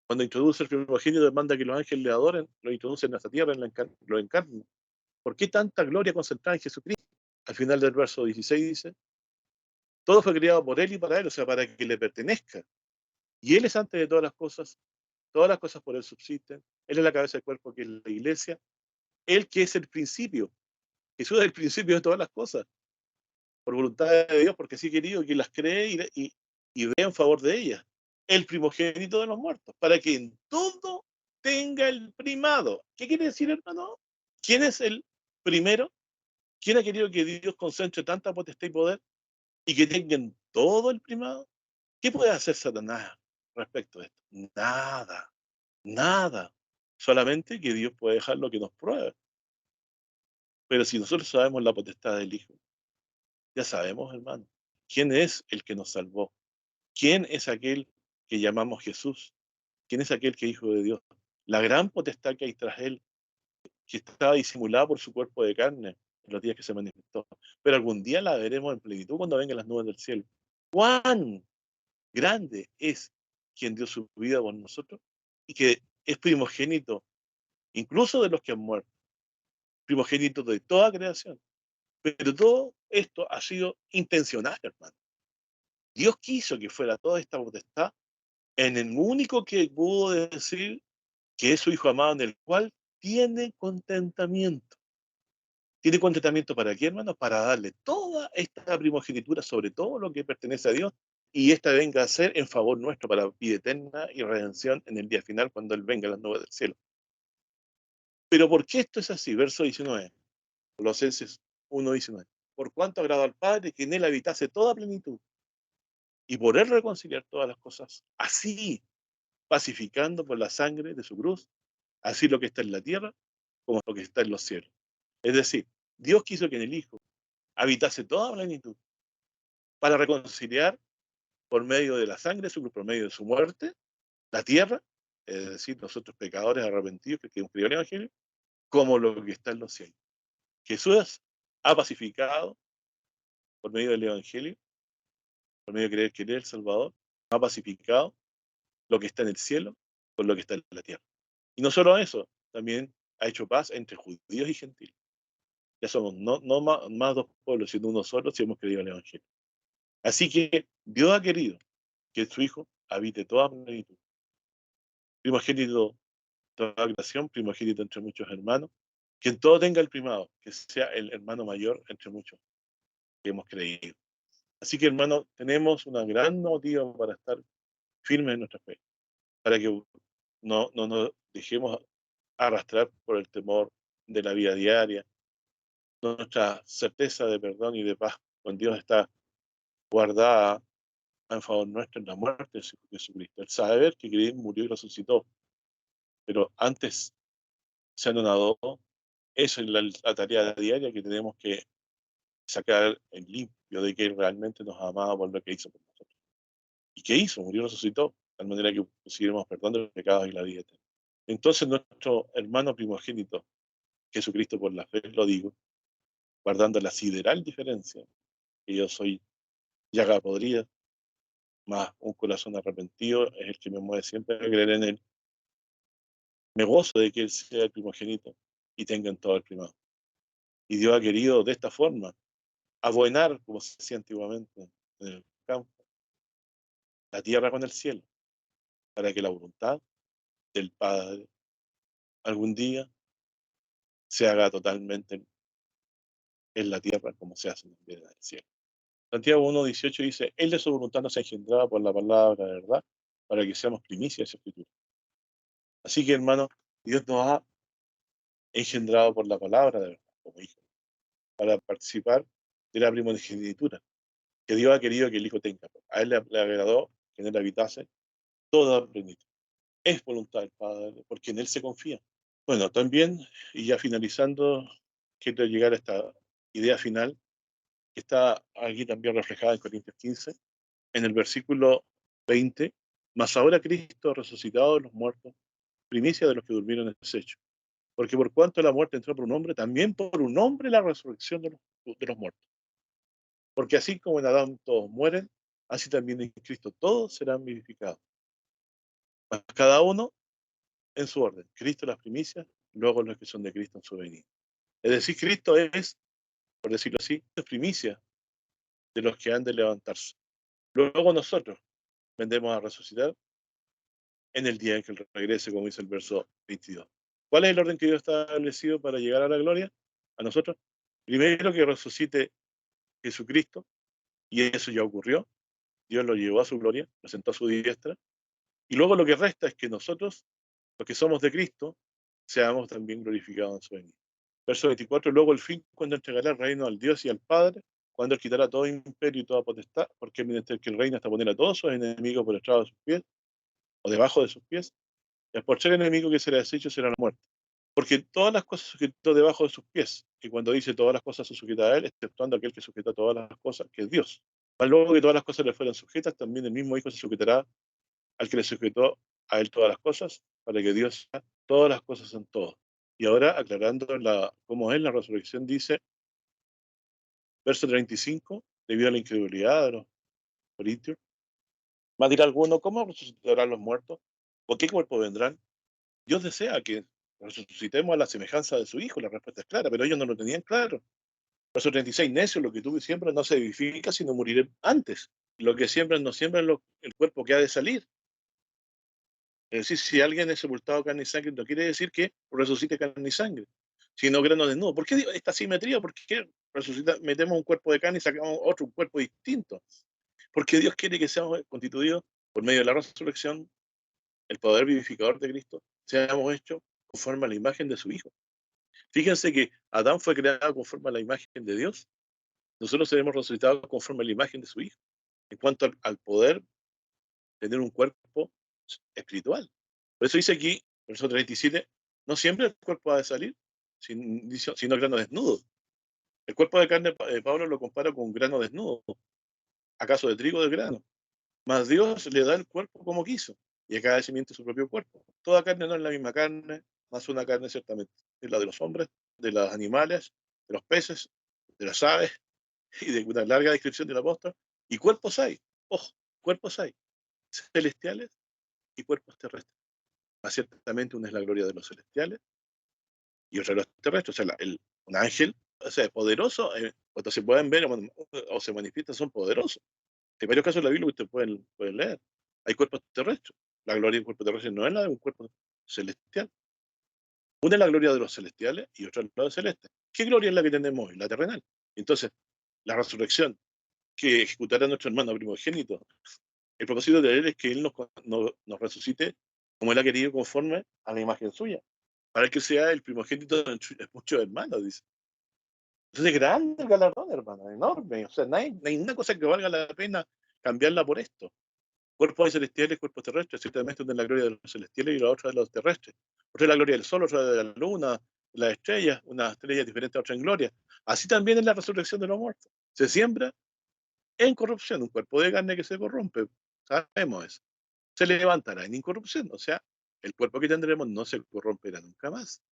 Cuando introduce el primogénito, manda que los ángeles le adoren, lo introduce en nuestra tierra, lo encarna. ¿Por qué tanta gloria concentrada en Jesucristo? Al final del verso 16 dice, todo fue creado por Él y para Él, o sea, para que le pertenezca. Y Él es antes de todas las cosas por Él subsisten. Él es la cabeza del cuerpo que es la iglesia. Él que es el principio. Jesús es el principio de todas las cosas, por voluntad de Dios, porque sí querido que las cree y ve en favor de ellas. El primogénito de los muertos, para que en todo tenga el primado. ¿Qué quiere decir, hermano? ¿Quién es el primero? ¿Quién ha querido que Dios concentre tanta potestad y poder y que tengan todo el primado? ¿Qué puede hacer Satanás respecto a esto? Nada, nada. Solamente que Dios puede dejar lo que nos pruebe. Pero si nosotros sabemos la potestad del Hijo, ya sabemos, hermano, quién es el que nos salvó, quién es aquel que llamamos Jesús, quién es aquel que es Hijo de Dios. La gran potestad que hay tras él, que estaba disimulada por su cuerpo de carne en los días que se manifestó. Pero algún día la veremos en plenitud cuando vengan las nubes del cielo. ¿Cuán grande es quien dio su vida por nosotros y que es primogénito, incluso de los que han muerto, primogénito de toda creación? Pero todo esto ha sido intencional, hermano. Dios quiso que fuera toda esta potestad en el único que pudo decir que es su Hijo amado, en el cual tiene contentamiento. ¿Tiene contentamiento para qué, hermano? Para darle toda esta primogenitura sobre todo lo que pertenece a Dios y esta venga a ser en favor nuestro para vida eterna y redención en el día final cuando Él venga a las nubes del cielo. Pero ¿por qué esto es así? Verso 19, Colosenses 1:19. Por cuanto agrada al Padre que en Él habitase toda plenitud y por Él reconciliar todas las cosas, así pacificando por la sangre de su cruz, así lo que está en la tierra como lo que está en los cielos. Es decir, Dios quiso que en el Hijo habitase toda plenitud para reconciliar por medio de la sangre de su cruz, por medio de su muerte, la tierra, es decir, nosotros pecadores arrepentidos que hemos creído en el Evangelio, como lo que está en los cielos. Jesús ha pacificado por medio del Evangelio, por medio de creer que Él es el Salvador, ha pacificado lo que está en el cielo con lo que está en la tierra. Y no solo eso, también ha hecho paz entre judíos y gentiles. Ya somos no más dos pueblos, sino uno solo si hemos creído en el Evangelio. Así que Dios ha querido que en su Hijo habite toda plenitud. Primogénito de toda creación, primogénito entre muchos hermanos, que en todo tenga el primado, que sea el hermano mayor entre muchos que hemos creído. Así que, hermano, tenemos una gran motivo para estar firmes en nuestra fe, para que no nos dejemos arrastrar por el temor de la vida diaria. Nuestra certeza de perdón y de paz con Dios está guardada en favor nuestro en la muerte de Jesucristo. El saber que Cristo murió y resucitó, pero antes se anonadó, eso es la tarea diaria que tenemos que sacar en limpio de que Él realmente nos amaba por lo que hizo por nosotros. ¿Y qué hizo? Murió y resucitó, de tal manera que pusiéramos perdón de los pecados y la vida eterna. Entonces nuestro hermano primogénito, Jesucristo por la fe, lo digo, guardando la sideral diferencia, que yo soy llaga podrida, más un corazón arrepentido es el que me mueve siempre a creer en Él. Me gozo de que Él sea el primogénito y tengan todo el primado. Y Dios ha querido de esta forma abuenar, como se decía antiguamente en el campo, la tierra con el cielo, para que la voluntad del Padre algún día se haga totalmente en la tierra como se hace en el cielo. Santiago 1:18 dice, Él de su voluntad nos ha engendrado por la palabra de verdad, para que seamos primicia de su escritura. Así que, hermano, Dios nos ha engendrado por la palabra de verdad, como hijo, para participar de la primogenitura, que Dios ha querido que el Hijo tenga. A Él le agradó que en Él habitase toda plenitud. Es voluntad del Padre, porque en Él se confía. Bueno, también, y ya finalizando, quiero llegar a esta idea final, que está aquí también reflejada en Corintios 15, en el versículo 20, mas ahora Cristo resucitado de los muertos, primicia de los que durmieron en ese hecho. Porque por cuanto la muerte entró por un hombre, también por un hombre la resurrección de los muertos. Porque así como en Adán todos mueren, así también en Cristo todos serán vivificados. Cada uno en su orden. Cristo las primicias, luego los que son de Cristo en su venida. Es decir, Cristo es, por decirlo así, primicia de los que han de levantarse. Luego nosotros vendremos a resucitar en el día en que Él regrese, como dice el verso 22. ¿Cuál es el orden que Dios está establecido para llegar a la gloria? A nosotros. Primero que resucite Jesucristo, y eso ya ocurrió. Dios lo llevó a su gloria, lo sentó a su diestra. Y luego lo que resta es que nosotros, los que somos de Cristo, seamos también glorificados en su venida. Verso 24, luego el fin, cuando entregará el reino al Dios y al Padre, cuando Él quitará todo imperio y toda potestad, porque es menester que el reino hasta poner a todos sus enemigos por estrado de sus pies, o debajo de sus pies, y por ser enemigo que será deshecho será la muerte. Porque todas las cosas sujetó debajo de sus pies, y cuando dice todas las cosas se sujeta a Él, exceptuando aquel que sujeta todas las cosas, que es Dios. Mas luego que todas las cosas le fueran sujetas, también el mismo Hijo se sujetará al que le sujetó a Él todas las cosas, para que Dios sea todas las cosas en todo. Y ahora, aclarando cómo es la resurrección, dice, verso 35, debido a la incredulidad de los corintios, va a decir alguno, ¿cómo resucitarán los muertos? ¿Por qué cuerpo vendrán? Dios desea que resucitemos a la semejanza de su Hijo, la respuesta es clara, pero ellos no lo tenían claro. Verso 36, necio, lo que tú siembras no se edifica, sino moriré antes. Lo que siembran no siembran el cuerpo que ha de salir. Es decir, si alguien es sepultado carne y sangre, no quiere decir que resucite carne y sangre, sino grano desnudo. ¿Por qué esta simetría? ¿Por qué metemos un cuerpo de carne y sacamos otro, un cuerpo distinto? Porque Dios quiere que seamos constituidos por medio de la resurrección, el poder vivificador de Cristo, seamos hechos conforme a la imagen de su Hijo. Fíjense que Adán fue creado conforme a la imagen de Dios. Nosotros seremos resucitados conforme a la imagen de su Hijo. En cuanto al poder tener un cuerpo espiritual. Por eso dice aquí, verso 37, no siempre el cuerpo ha de salir, sino grano desnudo. El cuerpo de carne, Pablo lo compara con un grano desnudo, acaso de trigo de grano. Mas Dios le da el cuerpo como quiso, y a cada simiente su propio cuerpo. Toda carne no es la misma carne, más una carne ciertamente es la de los hombres, de los animales, de los peces, de las aves, y de una larga descripción del apóstol. Y cuerpos hay, ojo, cuerpos hay, celestiales y cuerpos terrestres. Más ciertamente una es la gloria de los celestiales y otra de los terrestres. O sea, un ángel, o sea, poderoso, cuando se pueden ver o se manifiestan, son poderosos. Hay varios casos en la Biblia que ustedes pueden leer. Hay cuerpos terrestres. La gloria de un cuerpo terrestre no es la de un cuerpo celestial. Una es la gloria de los celestiales y otra es la de celeste. ¿Qué gloria es la que tenemos hoy? La terrenal. Entonces, la resurrección que ejecutará nuestro hermano primogénito, el propósito de él es que él nos resucite como él ha querido, conforme a la imagen suya, para que sea el primogénito de muchos hermanos, dice. Entonces, grande el galardón, hermano, enorme. O sea, no hay una cosa que valga la pena cambiarla por esto. Cuerpos celestiales, cuerpos terrestres, ciertamente una es la gloria de los celestiales y la otra de los terrestres. Otra es la gloria del sol, otra de la luna, de las estrellas, una estrella diferente a otra en gloria. Así también es la resurrección de los muertos. Se siembra en corrupción, un cuerpo de carne que se corrompe, sabemos eso. Se levantará en incorrupción, o sea, el cuerpo que tendremos no se corromperá nunca más.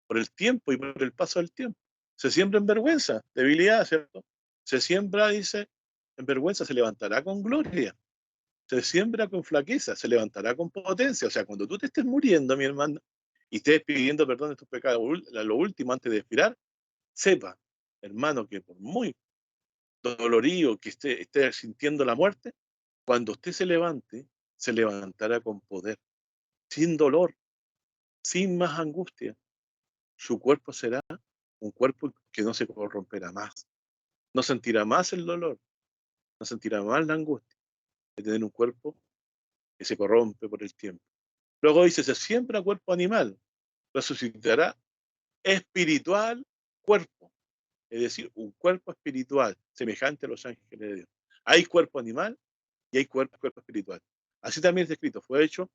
Por el tiempo y por el paso del tiempo. Se siembra en vergüenza, debilidad, ¿cierto? Se siembra, dice, en vergüenza, se levantará con gloria. Se siembra con flaqueza, se levantará con potencia. O sea, cuando tú te estés muriendo, mi hermano, y estés pidiendo perdón de tus pecados, lo último antes de expirar, sepa, hermano, que por muy dolorido que esté sintiendo la muerte, cuando usted se levantará con poder, sin dolor, sin más angustia. Su cuerpo será un cuerpo que no se corromperá más. No sentirá más el dolor, no sentirá más la angustia de tener un cuerpo que se corrompe por el tiempo. Luego dice, se siembra cuerpo animal, resucitará espiritual cuerpo, es decir, un cuerpo espiritual, semejante a los ángeles de Dios. Hay cuerpo animal y hay cuerpo espiritual. Así también es escrito, fue hecho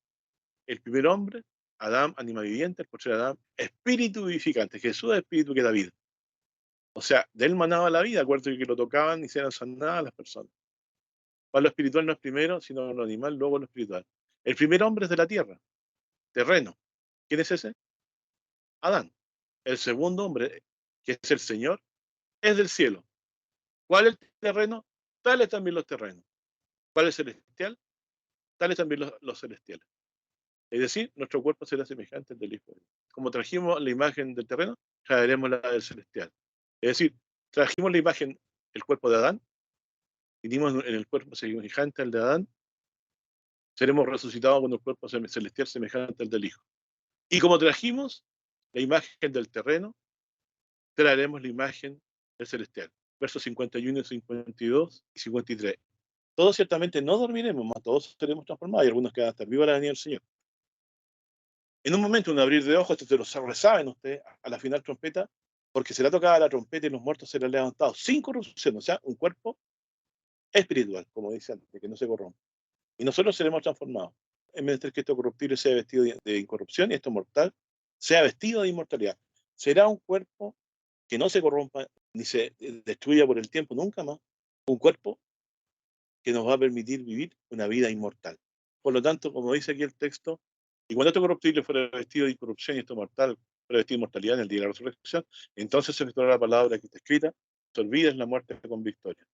el primer hombre, Adán, anima viviente, el postrer Adán, espíritu vivificante. Jesús es espíritu que da vida. O sea, de él manaba la vida, acuérdate que lo tocaban y se eran sanadas a las personas. Para lo espiritual no es primero, sino lo animal, luego lo espiritual. El primer hombre es de la tierra, terreno. ¿Quién es ese? Adán. El segundo hombre, que es el Señor, es del cielo. ¿Cuál es el terreno? Tales también los terrenos. ¿Cuál es el celestial? Tales también los celestiales. Es decir, nuestro cuerpo será semejante al del Hijo de Dios. Como trajimos la imagen del terreno, traeremos la del celestial. Es decir, trajimos la imagen, el cuerpo de Adán, vinimos en el cuerpo semejante al de Adán, seremos resucitados con un cuerpo celestial semejante al del Hijo. Y como trajimos la imagen del terreno, traeremos la imagen del celestial. Versos 51, 52 y 53. Todos ciertamente no dormiremos, mas todos seremos transformados y algunos quedan hasta viva la venida del Señor. En un momento, un abrir de ojos, esto se lo resaben ustedes, a la final trompeta, porque será tocada la trompeta y los muertos serán levantados sin corrupción, o sea, un cuerpo espiritual, como dice antes, que no se corrompe. Y nosotros seremos transformados. En vez de que esto corruptible sea vestido de incorrupción y esto mortal sea vestido de inmortalidad. Será un cuerpo que no se corrompa ni se destruya por el tiempo nunca más. Un cuerpo que nos va a permitir vivir una vida inmortal. Por lo tanto, como dice aquí el texto, y cuando esto corruptible fuera vestido de incorrupción y esto mortal fuera vestido de inmortalidad en el día de la resurrección, entonces se efectuará la palabra que está escrita, te olvides la muerte con victoria.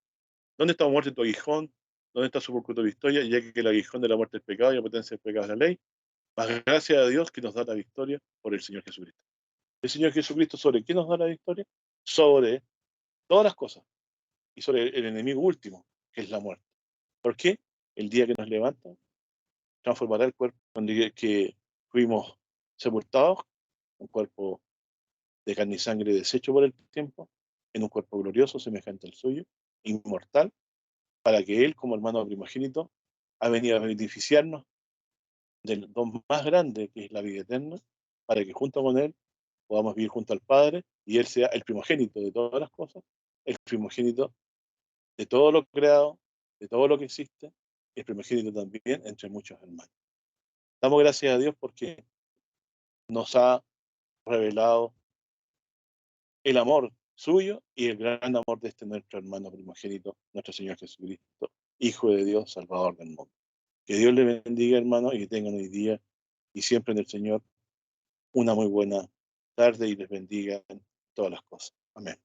¿Dónde está muerte tu aguijón? ¿Dónde está su tu victoria? Ya que el aguijón de la muerte es pecado y la potencia del pecado es la ley, más gracias a Dios que nos da la victoria por el Señor Jesucristo. El Señor Jesucristo, ¿sobre qué nos da la victoria? Sobre todas las cosas y sobre el enemigo último, que es la muerte. ¿Por qué? El día que nos levanta, transformará el cuerpo donde que fuimos sepultados, un cuerpo de carne y sangre deshecho por el tiempo, en un cuerpo glorioso semejante al suyo, inmortal, para que Él, como hermano primogénito, ha venido a beneficiarnos del don más grande, que es la vida eterna, para que junto con Él podamos vivir junto al Padre y Él sea el primogénito de todas las cosas, el primogénito de todo lo creado, de todo lo que existe, y el primogénito también entre muchos hermanos. Damos gracias a Dios porque nos ha revelado el amor suyo y el gran amor de este nuestro hermano primogénito, nuestro Señor Jesucristo, Hijo de Dios, Salvador del mundo. Que Dios le bendiga, hermano, y que tengan hoy día y siempre en el Señor una muy buena tarde y les bendiga en todas las cosas. Amén.